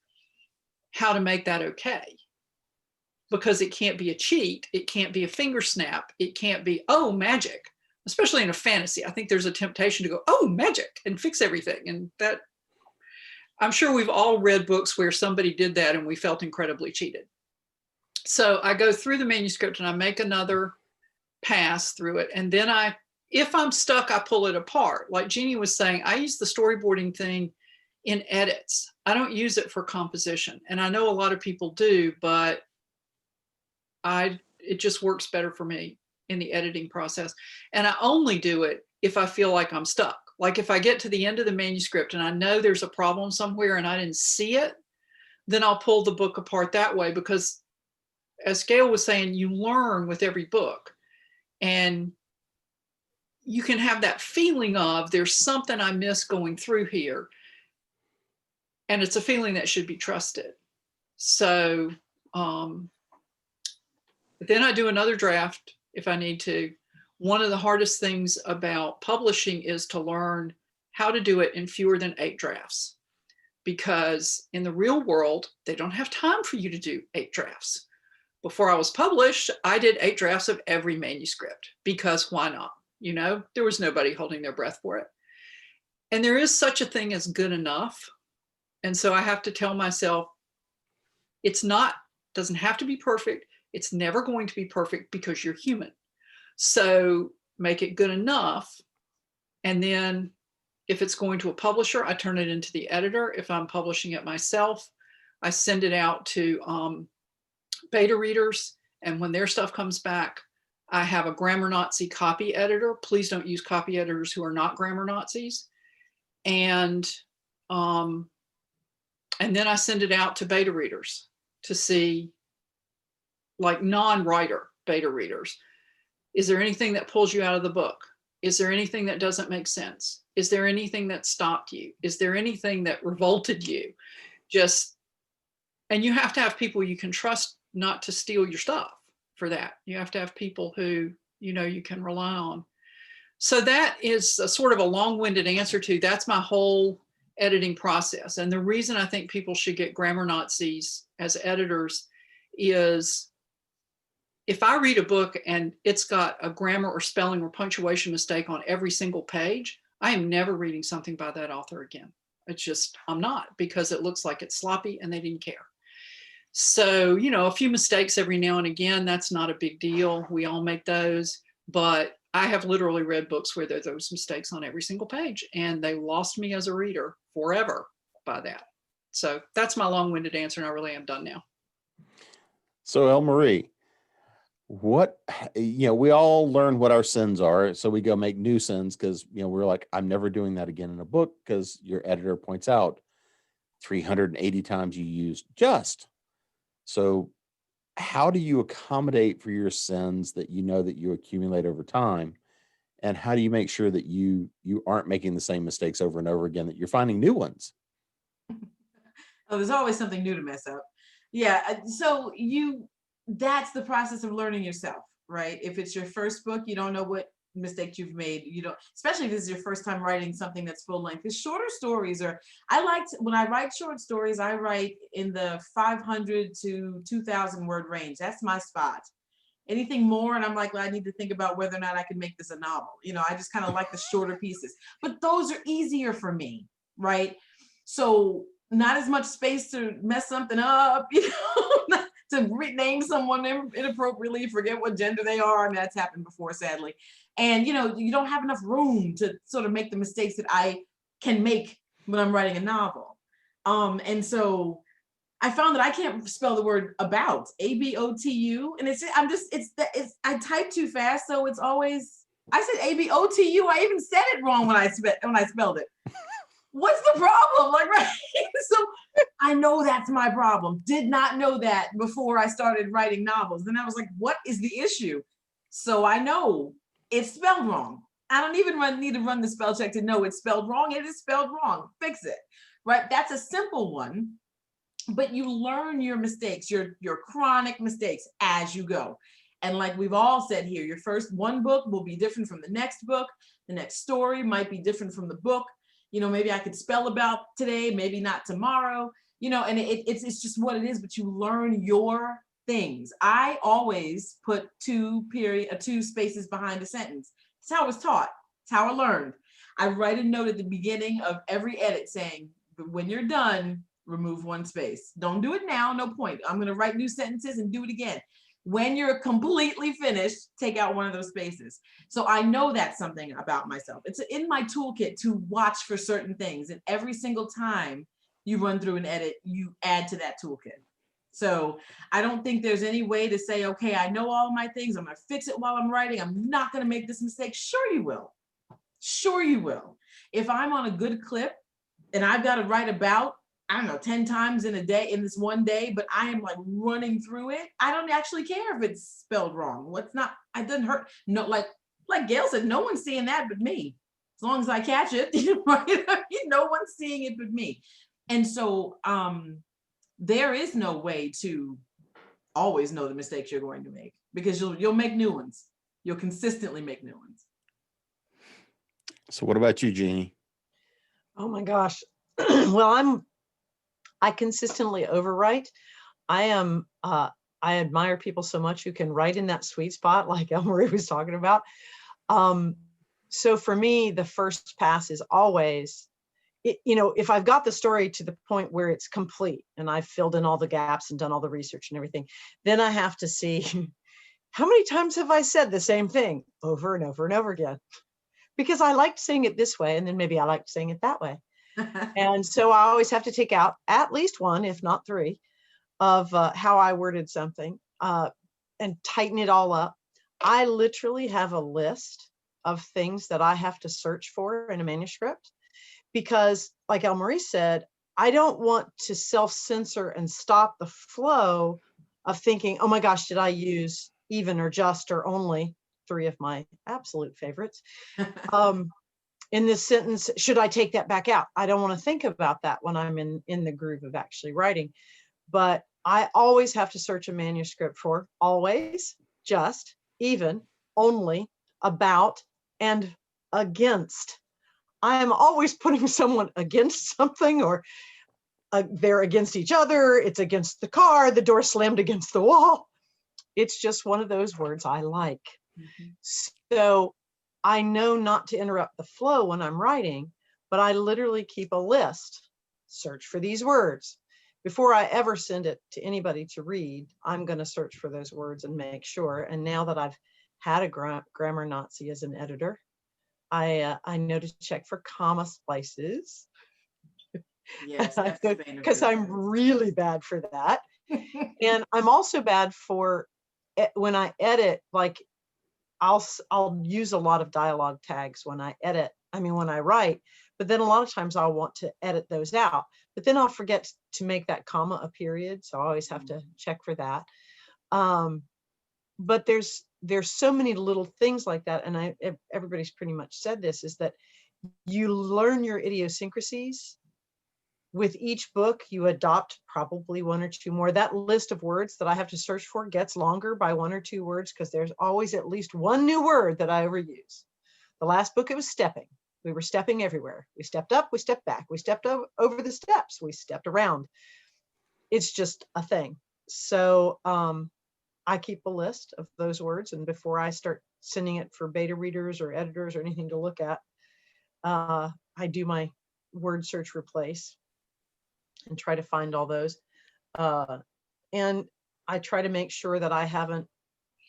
how to make that okay. Because it can't be a cheat. It can't be a finger snap. It can't be, oh, magic, especially in a fantasy. I think there's a temptation to go, oh, magic, and fix everything. And that, I'm sure we've all read books where somebody did that and we felt incredibly cheated. So I go through the manuscript and I make another pass through it. And then if I'm stuck, I pull it apart. Like Jeannie was saying, I use the storyboarding thing in edits. I don't use it for composition. And I know a lot of people do, but it just works better for me in the editing process. And I only do it if I feel like I'm stuck. Like if I get to the end of the manuscript and I know there's a problem somewhere and I didn't see it, then I'll pull the book apart that way. Because as Gail was saying, you learn with every book. And you can have that feeling of there's something I missed going through here. And it's a feeling that should be trusted. So then I do another draft if I need to. One of the hardest things about publishing is to learn how to do it in fewer than 8 drafts. Because in the real world, they don't have time for you to do 8 drafts. Before I was published, I did 8 drafts of every manuscript, because why not? You know, there was nobody holding their breath for it. And there is such a thing as good enough. And so I have to tell myself, doesn't have to be perfect. It's never going to be perfect because you're human. So make it good enough. And then if it's going to a publisher, I turn it into the editor. If I'm publishing it myself, I send it out to beta readers. And when their stuff comes back, I have a grammar Nazi copy editor. Please don't use copy editors who are not grammar Nazis. And then I send it out to beta readers to see, like non-writer beta readers. Is there anything that pulls you out of the book? Is there anything that doesn't make sense? Is there anything that stopped you? Is there anything that revolted you? And you have to have people you can trust not to steal your stuff for that. You have to have people who, you know, you can rely on. So that is a sort of a long-winded answer to, that's my whole editing process. And the reason I think people should get grammar Nazis as editors is, if I read a book and it's got a grammar or spelling or punctuation mistake on every single page, I am never reading something by that author again. It's just, I'm not, because it looks like it's sloppy and they didn't care. So, you know, a few mistakes every now and again, that's not a big deal. We all make those. But I have literally read books where there's those mistakes on every single page, and they lost me as a reader forever by that. So that's my long-winded answer, and I really am done now. So El Marie, we all learn what our sins are. So we go make new sins because, we're like, I'm never doing that again in a book, because your editor points out 380 times you used just. So how do you accommodate for your sins that that you accumulate over time? And how do you make sure that you aren't making the same mistakes over and over again, that you're finding new ones? Oh, there's always something new to mess up. Yeah. So you that's the process of learning yourself, right? If it's your first book, you don't know what mistakes you've made. You don't, especially if this is your first time writing something that's full length. Because shorter stories are, when I write short stories, I write in the 500 to 2,000 word range. That's my spot. Anything more, and I'm like, well, I need to think about whether or not I can make this a novel. You know, I just kind of like the shorter pieces, but those are easier for me, right? So not as much space to mess something up, you know, to rename someone inappropriately, forget what gender they are. I mean, that's happened before, sadly. And, you know, you don't have enough room to sort of make the mistakes that I can make when I'm writing a novel. And so I found that I can't spell the word about, A-B-O-T-U. And I type too fast. So it's always, I said A-B-O-T-U. I even said it wrong when I spelled it. What's the problem? Like, right? So I know that's my problem. Did not know that before I started writing novels. And I was like, what is the issue? So I know it's spelled wrong. I don't even need to run the spell check to know it's spelled wrong. It is spelled wrong. Fix it, right? That's a simple one. But you learn your mistakes, your chronic mistakes as you go. And like we've all said here, your first one book will be different from the next book. The next story might be different from the book. You know, maybe I could spell about today, maybe not tomorrow, you know, and it's just what it is, but you learn your things. I always put two spaces behind a sentence. It's how I was taught. It's how I learned. I write a note at the beginning of every edit saying, when you're done, remove one space. Don't do it now, no point. I'm going to write new sentences and do it again. When you're completely finished, take out one of those spaces. So I know that's something about myself. It's in my toolkit to watch for certain things. And every single time you run through an edit, you add to that toolkit. So I don't think there's any way to say, okay, I know all of my things. I'm going to fix it while I'm writing. I'm not going to make this mistake. Sure you will. Sure you will. If I'm on a good clip and I've got to write about, I don't know, 10 times in a day, in this one day, but I am like running through it. I don't actually care if it's spelled wrong. What's not, it doesn't hurt. No, like Gail said, no one's seeing that but me. As long as I catch it, right? No one's seeing it but me. And so there is no way to always know the mistakes you're going to make, because you'll make new ones. You'll consistently make new ones. So what about you, Jeannie? Oh my gosh. Well, I consistently overwrite. I admire people so much who can write in that sweet spot, like Marie was talking about. So for me, the first pass is always, you know, if I've got the story to the point where it's complete and I've filled in all the gaps and done all the research and everything, then I have to see how many times have I said the same thing over and over and over again, because I liked saying it this way and then maybe I liked saying it that way. And so I always have to take out at least one, if not three, of how I worded something and tighten it all up. I literally have a list of things that I have to search for in a manuscript, because like Marie said, I don't want to self-censor and stop the flow of thinking, oh my gosh, did I use even or just or only, three of my absolute favorites. In this sentence, should I take that back out? I don't want to think about that when I'm in the groove of actually writing. But I always have to search a manuscript for always, just, even, only, about, and against. I am always putting someone against something, or they're against each other. It's against the car, the door slammed against the wall. It's just one of those words I like. Mm-hmm. So I know not to interrupt the flow when I'm writing, but I literally keep a list, search for these words. Before I ever send it to anybody to read, I'm going to search for those words and make sure. And now that I've had a grammar Nazi as an editor, I know to check for comma splices. Yes, because I'm really bad for that. And I'm also bad for when I edit, like I'll use a lot of dialogue tags when I edit. I mean, when I write, but then a lot of times I'll want to edit those out, but then I'll forget to make that comma a period. So I always have to check for that. But there's so many little things like that. And everybody's pretty much said this, is that you learn your idiosyncrasies with each book, you adopt probably one or two more. That list of words that I have to search for gets longer by 1 or 2 words because there's always at least one new word that I overuse. The last book, it was stepping. We were stepping everywhere. We stepped up, we stepped back, we stepped over the steps, we stepped around. It's just a thing. So I keep a list of those words, and before I start sending it for beta readers or editors or anything to look at, I do my word search replace and try to find all those. And I try to make sure that I haven't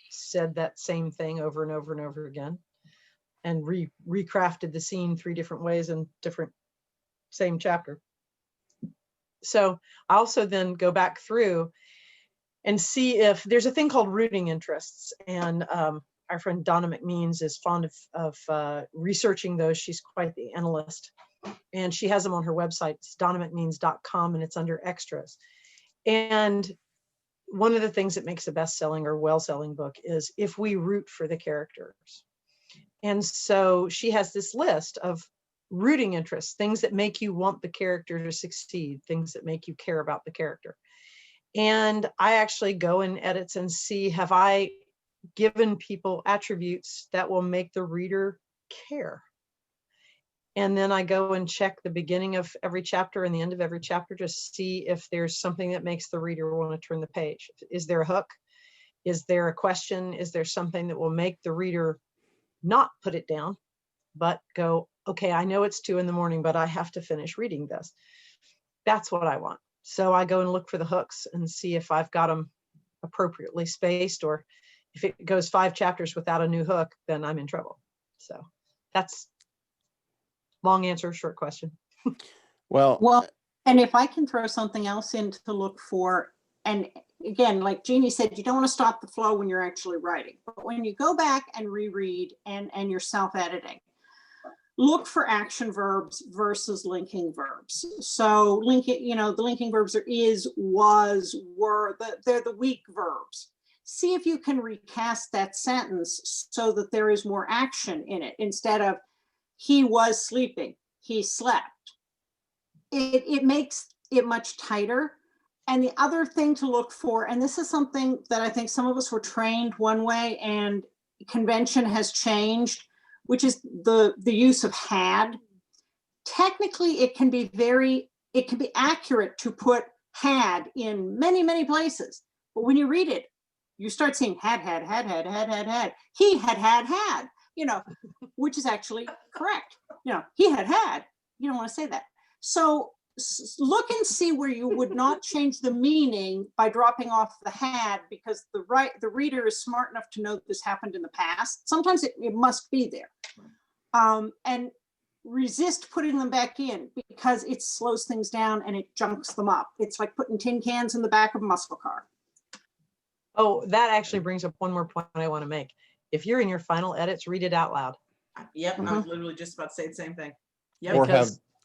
said that same thing over and over and over again and recrafted the scene 3 different ways in different same chapter. So I also then go back through and see if there's a thing called rooting interests. And our friend Donna McMeans is fond of researching those. She's quite the analyst. And she has them on her website. It's donnamcmeans.com, and it's under extras. And one of the things that makes a best-selling or well-selling book is if we root for the characters. And so she has this list of rooting interests, things that make you want the character to succeed, things that make you care about the character. And I actually go in edits and see, have I given people attributes that will make the reader care? And then I go and check the beginning of every chapter and the end of every chapter to see if there's something that makes the reader want to turn the page. Is there a hook? Is there a question? Is there something that will make the reader not put it down, but go, okay, I know it's 2 a.m, but I have to finish reading this. That's what I want. So I go and look for the hooks and see if I've got them appropriately spaced, or if it goes 5 chapters without a new hook, then I'm in trouble. So that's long answer, short question. Well, And if I can throw something else in to look for, and again, like Jeannie said, you don't want to stop the flow when you're actually writing, but when you go back and reread and you're self-editing, look for action verbs versus linking verbs. So the linking verbs are is, was, were, they're the weak verbs. See if you can recast that sentence so that there is more action in it. Instead of he was sleeping, he slept. It makes it much tighter. And the other thing to look for, and this is something that I think some of us were trained one way and convention has changed, which is the use of had. Technically, it can be accurate to put had in many, many places. But when you read it, you start seeing had. He had, which is actually correct. He had, you don't want to say that. So look and see where you would not change the meaning by dropping off the had, because the reader is smart enough to know that this happened in the past. Sometimes it must be there. And resist putting them back in because it slows things down and it junks them up. It's like putting tin cans in the back of a muscle car. Oh, that actually brings up one more point I want to make. If you're in your final edits, read it out loud. Yep, I was literally just about to say the same thing. Yeah,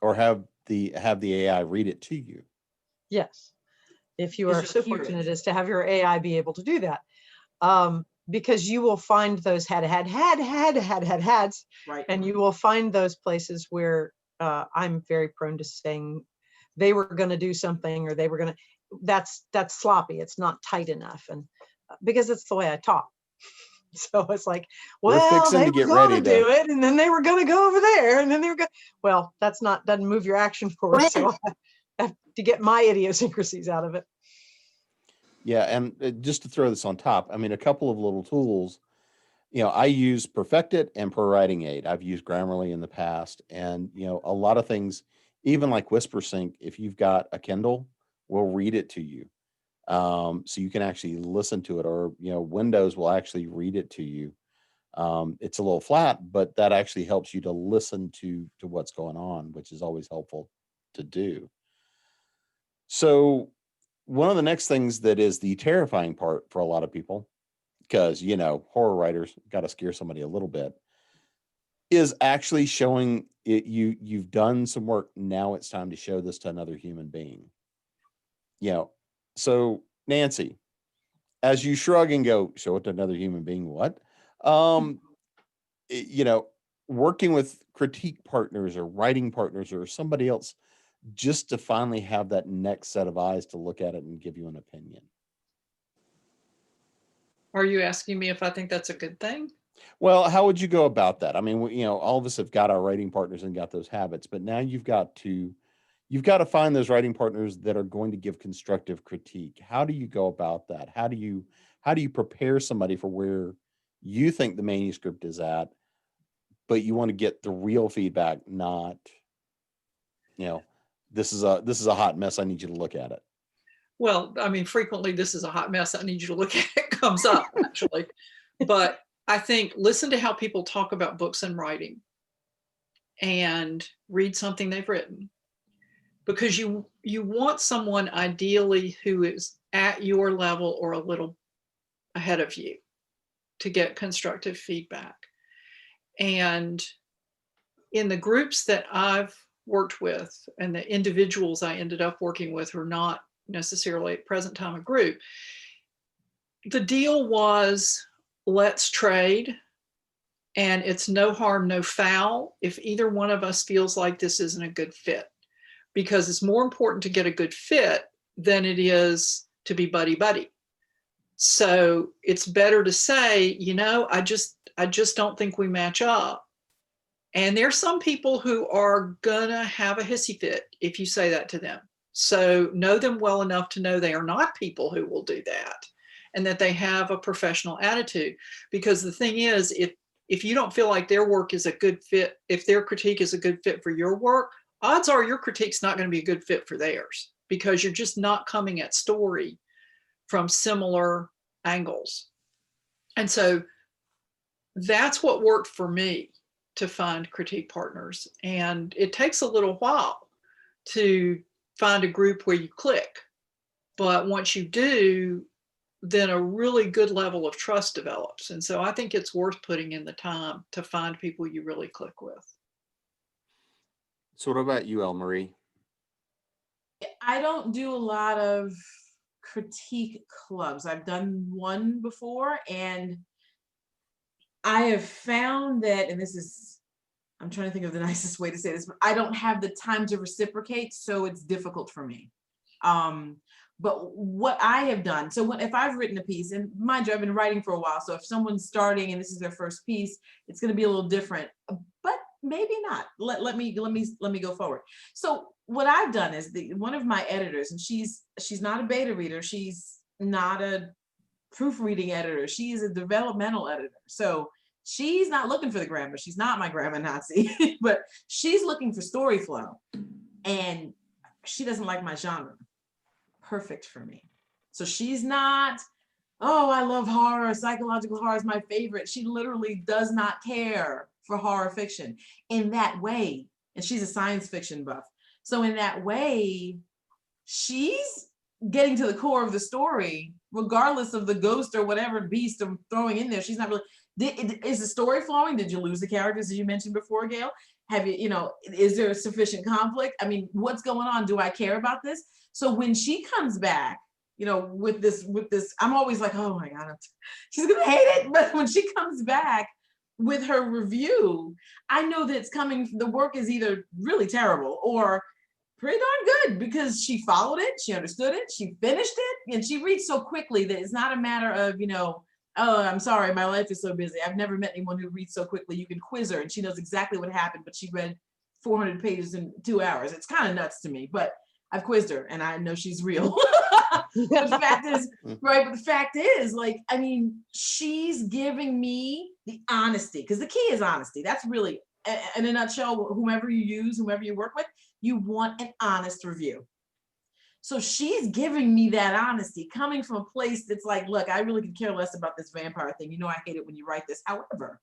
or have the AI read it to you. Yes, if you Is are it so accurate? fortunate as to have your AI be able to do that, because you will find those hads, Right. and you will find those places where I'm very prone to saying they were going to do something or they were going to. That's sloppy. It's not tight enough, and because it's the way I talk. So it's like, well, fixing they to were get going ready to do it, and then they were going to go over there, and then they were going. Well, doesn't move your action forward. So I have to get my idiosyncrasies out of it. Yeah, and just to throw this on top, I mean, a couple of little tools. I use Perfectit and ProWriting Aid. I've used Grammarly in the past, and a lot of things, even like WhisperSync, if you've got a Kindle, will read it to you. So you can actually listen to it, or Windows will actually read it to you. It's a little flat, but that actually helps you to listen to what's going on, which is always helpful to do. So one of the next things that is the terrifying part for a lot of people, because horror writers got to scare somebody a little bit, is actually showing it. You've done some work. Now it's time to show this to another human being. So Nancy, as you shrug and go, show it to another human being, what? Working with critique partners or writing partners or somebody else just to finally have that next set of eyes to look at it and give you an opinion. Are you asking me if I think that's a good thing? Well, how would you go about that? I mean, you know, all of us have got our writing partners and got those habits, but now you've got to find those writing partners that are going to give constructive critique. How do you go about that? How do you prepare somebody for where you think the manuscript is at, but you want to get the real feedback, not, you know, this is a hot mess, I need you to look at it. Well, I mean, frequently this is a hot mess, I need you to look at it comes up actually. But I think listen to how people talk about books and writing and read something they've written, because you want someone ideally who is at your level or a little ahead of you to get constructive feedback. And in the groups that I've worked with and the individuals I ended up working with who are not necessarily at present time a group, the deal was, let's trade, and it's no harm, no foul if either one of us feels like this isn't a good fit, because it's more important to get a good fit than it is to be buddy-buddy. So it's better to say, you know, I just don't think we match up. And there's some people who are gonna have a hissy fit if you say that to them. So know them well enough to know they are not people who will do that, and that they have a professional attitude. Because the thing is, if you don't feel like their work is a good fit, if their critique is a good fit for your work, odds are your critique's not going to be a good fit for theirs, because you're just not coming at story from similar angles. And so that's what worked for me to find critique partners. And it takes a little while to find a group where you click. But once you do, then a really good level of trust develops. And so I think it's worth putting in the time to find people you really click with. So what about you, Elle Marie? I don't do a lot of critique clubs. I've done one before, and I have found that, and this is, I'm trying to think of the nicest way to say this, but I don't have the time to reciprocate, so it's difficult for me. But what I have done, so if I've written a piece, and mind you, I've been writing for a while, so if someone's starting and this is their first piece, it's going to be a little different, but maybe not. Let me go forward. So what I've done is one of my editors, and she's not a beta reader, she's not a proofreading editor, she is a developmental editor. So she's not looking for the grammar. She's not my grammar Nazi, but she's looking for story flow, and she doesn't like my genre. Perfect for me. So she's not, oh, I love horror, psychological horror is my favorite. She literally does not care for horror fiction in that way. And she's a science fiction buff. So in that way, she's getting to the core of the story, regardless of the ghost or whatever beast I'm throwing in there. She's not really, is the story flowing? Did you lose the characters, as you mentioned before, Gail? Have you, is there sufficient conflict? I mean, what's going on? Do I care about this? So when she comes back, with this, I'm always like, oh my God, she's gonna hate it. But when she comes back with her review, I know that it's coming, the work is either really terrible or pretty darn good, because she followed it, she understood it, she finished it, and she reads so quickly that it's not a matter of, oh, I'm sorry, my life is so busy. I've never met anyone who reads so quickly. You can quiz her and she knows exactly what happened, but she read 400 pages in 2 hours. It's kind of nuts to me, but I've quizzed her and I know she's real. The fact is, right, but the fact is, she's giving me the honesty, because the key is honesty. That's really, in a nutshell, whomever you use, whomever you work with, you want an honest review. So she's giving me that honesty coming from a place that's like, look, I really could care less about this vampire thing. I hate it when you write this. However,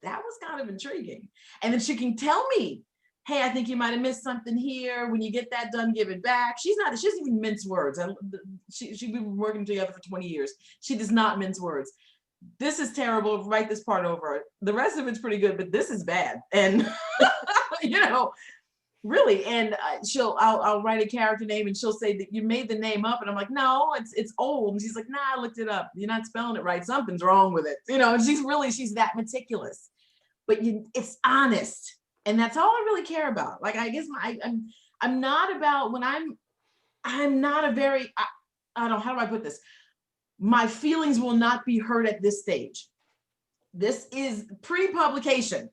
that was kind of intriguing. And then she can tell me, hey, I think you might have missed something here. When you get that done, give it back. She doesn't even mince words. She's been working together for 20 years. She does not mince words. This is terrible. Write this part over. The rest of it's pretty good, but this is bad. And, really. And I'll write a character name and she'll say that you made the name up. And I'm like, no, it's old. And she's like, nah, I looked it up. You're not spelling it right. Something's wrong with it. And she's that meticulous, but it's honest. And that's all I really care about. Like, I guess I'm not about when I'm not a very, I don't, how do I put this? My feelings will not be hurt at this stage. This is pre-publication.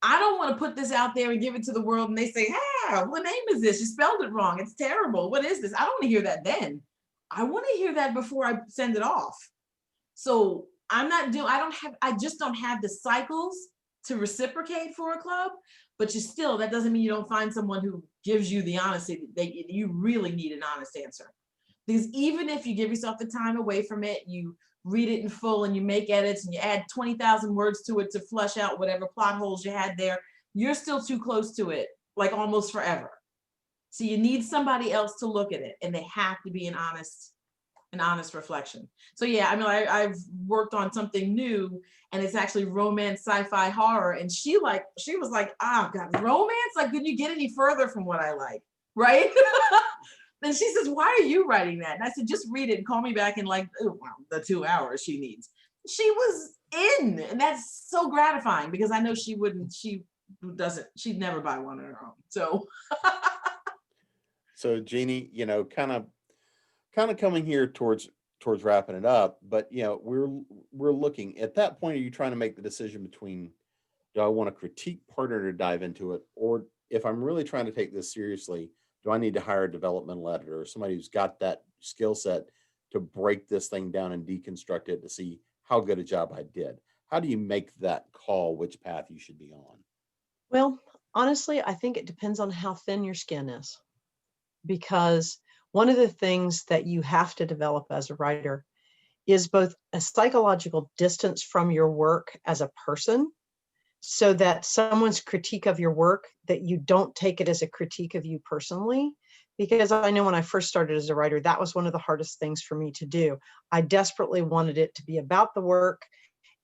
I don't want to put this out there and give it to the world and they say, "Ah, what name is this? You spelled it wrong. It's terrible. What is this?" I don't want to hear that then. I want to hear that before I send it off. So I just don't have the cycles to reciprocate for a club, but that doesn't mean you don't find someone who gives you the honesty that you really need an honest answer. Because even if you give yourself the time away from it, you read it in full and you make edits and you add 20,000 words to it to flush out whatever plot holes you had there, you're still too close to it, like almost forever. So you need somebody else to look at it, and they have to be an honest reflection. So yeah, I mean, I've worked on something new, and it's actually romance, sci-fi, horror, and she was like, "Oh God, romance? Like, can you get any further from what I like?" Right? Then she says, "Why are you writing that?" And I said, "Just read it and call me back in like the 2 hours she needs." She was in, and that's so gratifying because I know she'd never buy one on her own. So, So Jeannie, kind of coming here towards wrapping it up, but we're looking at that point. Are you trying to make the decision between, do I want a critique partner to dive into it, or if I'm really trying to take this seriously, do I need to hire a developmental editor or somebody who's got that skill set to break this thing down and deconstruct it to see how good a job I did? How do you make that call, which path you should be on? Well, honestly, I think it depends on how thin your skin is, because one of the things that you have to develop as a writer is both a psychological distance from your work as a person, so that someone's critique of your work, that you don't take it as a critique of you personally. Because I know when I first started as a writer, that was one of the hardest things for me to do. I desperately wanted it to be about the work,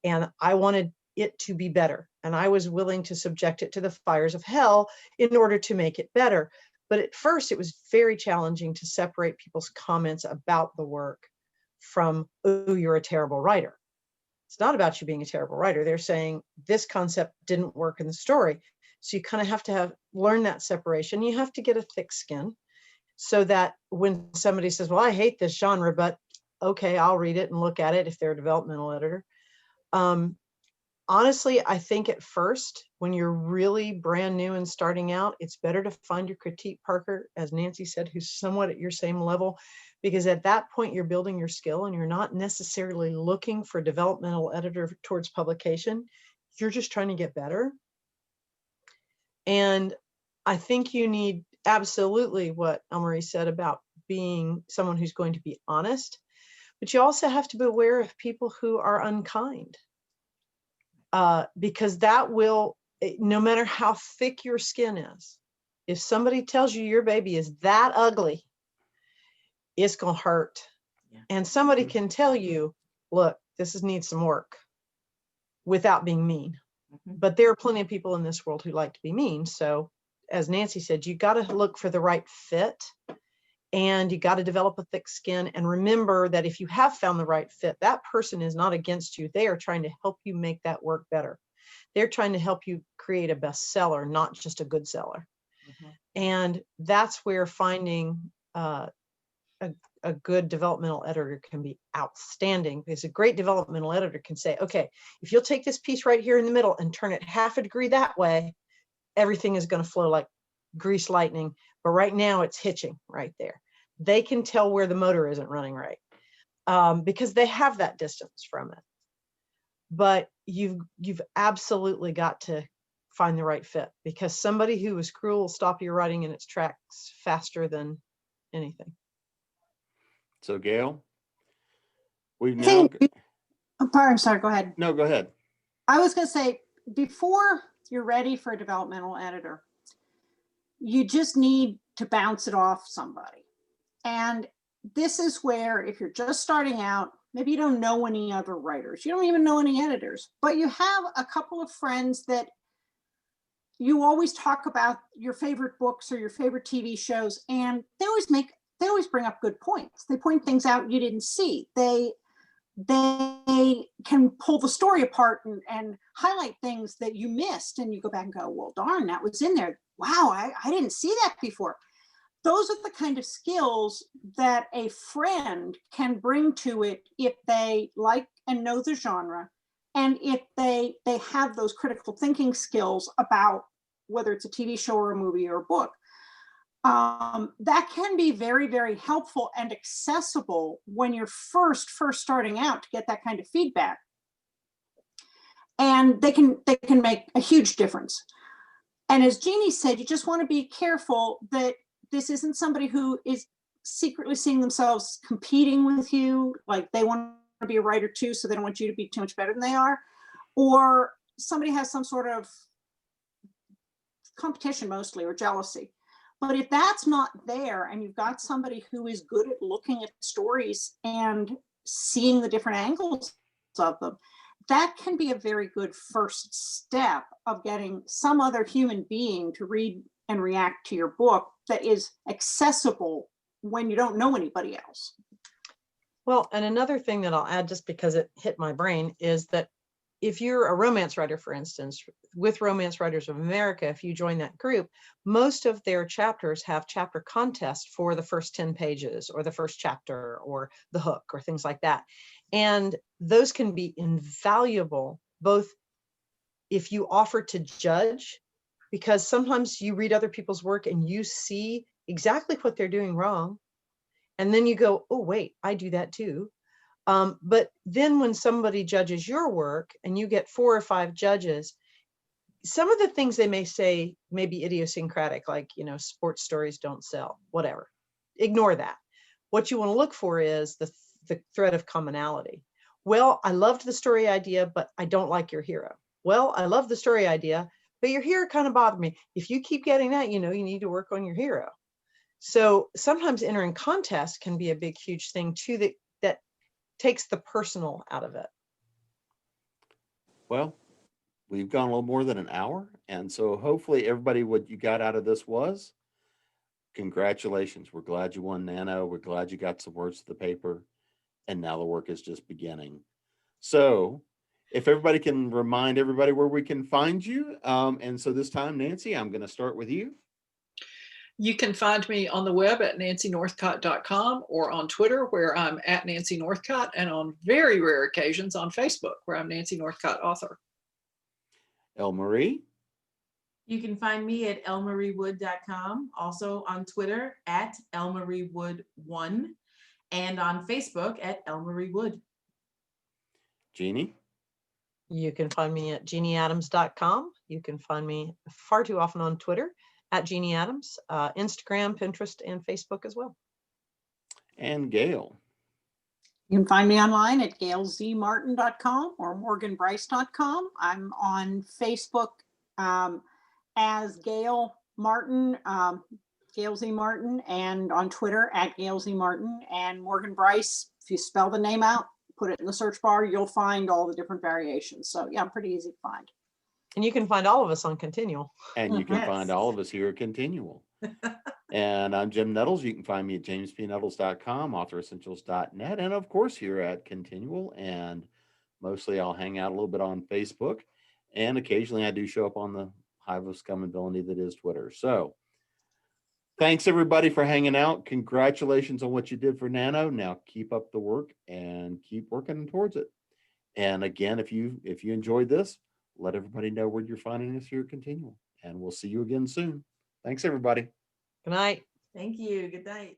and I wanted it to be better. And I was willing to subject it to the fires of hell in order to make it better. But at first, it was very challenging to separate people's comments about the work from, "Oh, you're a terrible writer." It's not about you being a terrible writer. They're saying this concept didn't work in the story. So you kind of have to learn that separation. You have to get a thick skin so that when somebody says, "Well, I hate this genre, but okay, I'll read it and look at it," if they're a developmental editor. Honestly, I think at first, when you're really brand new and starting out, it's better to find your critique partner, as Nancy said, who's somewhat at your same level, because at that point you're building your skill and you're not necessarily looking for a developmental editor towards publication. You're just trying to get better. And I think you need absolutely what Elmarie said about being someone who's going to be honest, but you also have to be aware of people who are unkind. Because that will, no matter how thick your skin is, if somebody tells you your baby is that ugly, it's going to hurt. Yeah. And somebody can tell you, "Look, this needs some work," without being mean. Mm-hmm. But there are plenty of people in this world who like to be mean. So as Nancy said, you got to look for the right fit, and you got to develop a thick skin. And remember that if you have found the right fit, that person is not against you. They are trying to help you make that work better. They're trying to help you create a bestseller, not just a good seller. Mm-hmm. And that's where finding a good developmental editor can be outstanding, because a great developmental editor can say, "Okay, if you'll take this piece right here in the middle and turn it half a degree that way, everything is going to flow like grease lightning. But right now it's hitching right there." They can tell where the motor isn't running right, because they have that distance from it. But you've absolutely got to find the right fit, because somebody who is cruel will stop your writing in its tracks faster than anything. So Gail, we've now. I'm sorry, go ahead. No, go ahead. I was going to say, before you're ready for a developmental editor, you just need to bounce it off somebody. And this is where, if you're just starting out, maybe you don't know any other writers, you don't even know any editors, but you have a couple of friends that you always talk about your favorite books or your favorite TV shows, and they always bring up good points. They point things out you didn't see. They they can pull the story apart and highlight things that you missed, and you go back and go, well, darn, that was in there. Wow, I didn't see that before. Those are the kind of skills that a friend can bring to it if they like and know the genre, and if they have those critical thinking skills about whether it's a TV show or a movie or a book. That can be very, very helpful and accessible when you're first starting out to get that kind of feedback. And they can make a huge difference. And as Jeannie said, you just want to be careful that this isn't somebody who is secretly seeing themselves competing with you, like they want to be a writer too, so they don't want you to be too much better than they are, or somebody has some sort of competition mostly, or jealousy. But if that's not there, and you've got somebody who is good at looking at stories and seeing the different angles of them, that can be a very good first step of getting some other human being to read and react to your book that is accessible when you don't know anybody else. Well, and another thing that I'll add, just because it hit my brain, is that if you're a romance writer, for instance, with Romance Writers of America, if you join that group, most of their chapters have chapter contests for the first 10 pages or the first chapter or the hook or things like that. And those can be invaluable, both if you offer to judge, because sometimes you read other people's work and you see exactly what they're doing wrong. And then you go, oh, wait, I do that too. But then when somebody judges your work and you get 4 or 5 judges, some of the things they may say may be idiosyncratic, like, you know, sports stories don't sell, whatever. Ignore that. What you want to look for is the thread of commonality. Well, I loved the story idea, but I don't like your hero. Well, I love the story idea, but your hero kind of bothered me. If you keep getting that, you know, you need to work on your hero. So sometimes entering contests can be a big, huge thing too, that takes the personal out of it. Well, we've gone a little more than an hour. And so hopefully everybody, what you got out of this was, congratulations. We're glad you won Nano. We're glad you got some words to the paper. And now the work is just beginning. So if everybody can remind everybody where we can find you. And so this time, Nancy, I'm going to start with you. You can find me on the web at nancynorthcott.com, or on Twitter, where I'm at Nancy Northcott, and on very rare occasions on Facebook, where I'm Nancy Northcott author. Marie. You can find me at elmariewood.com, also on Twitter at elmariewood1, and on Facebook at elmariewood. Jeannie. You can find me at jeanneadams.com. You can find me far too often on Twitter at Jeanne Adams, Instagram, Pinterest, and Facebook as well. And Gail. You can find me online at gailzmartin.com or morganbryce.com. I'm on Facebook as Gail Martin, Gail Z Martin, and on Twitter at Gail Z Martin. And Morgan Bryce, if you spell the name out, put it in the search bar, you'll find all the different variations. So yeah, pretty easy to find. And you can find all of us on Continual. And you can Yes. find all of us here at Continual. And I'm Jim Nettles. You can find me at jamespnettles.com, authoressentials.net, and of course here at Continual. And mostly I'll hang out a little bit on Facebook. And occasionally I do show up on the hive of scum and villainy that is Twitter. So thanks everybody for hanging out. Congratulations on what you did for Nano. Now keep up the work and keep working towards it. And again, if you enjoyed this, let everybody know where you're finding us here at Continual. And we'll see you again soon. Thanks, everybody. Good night. Thank you. Good night.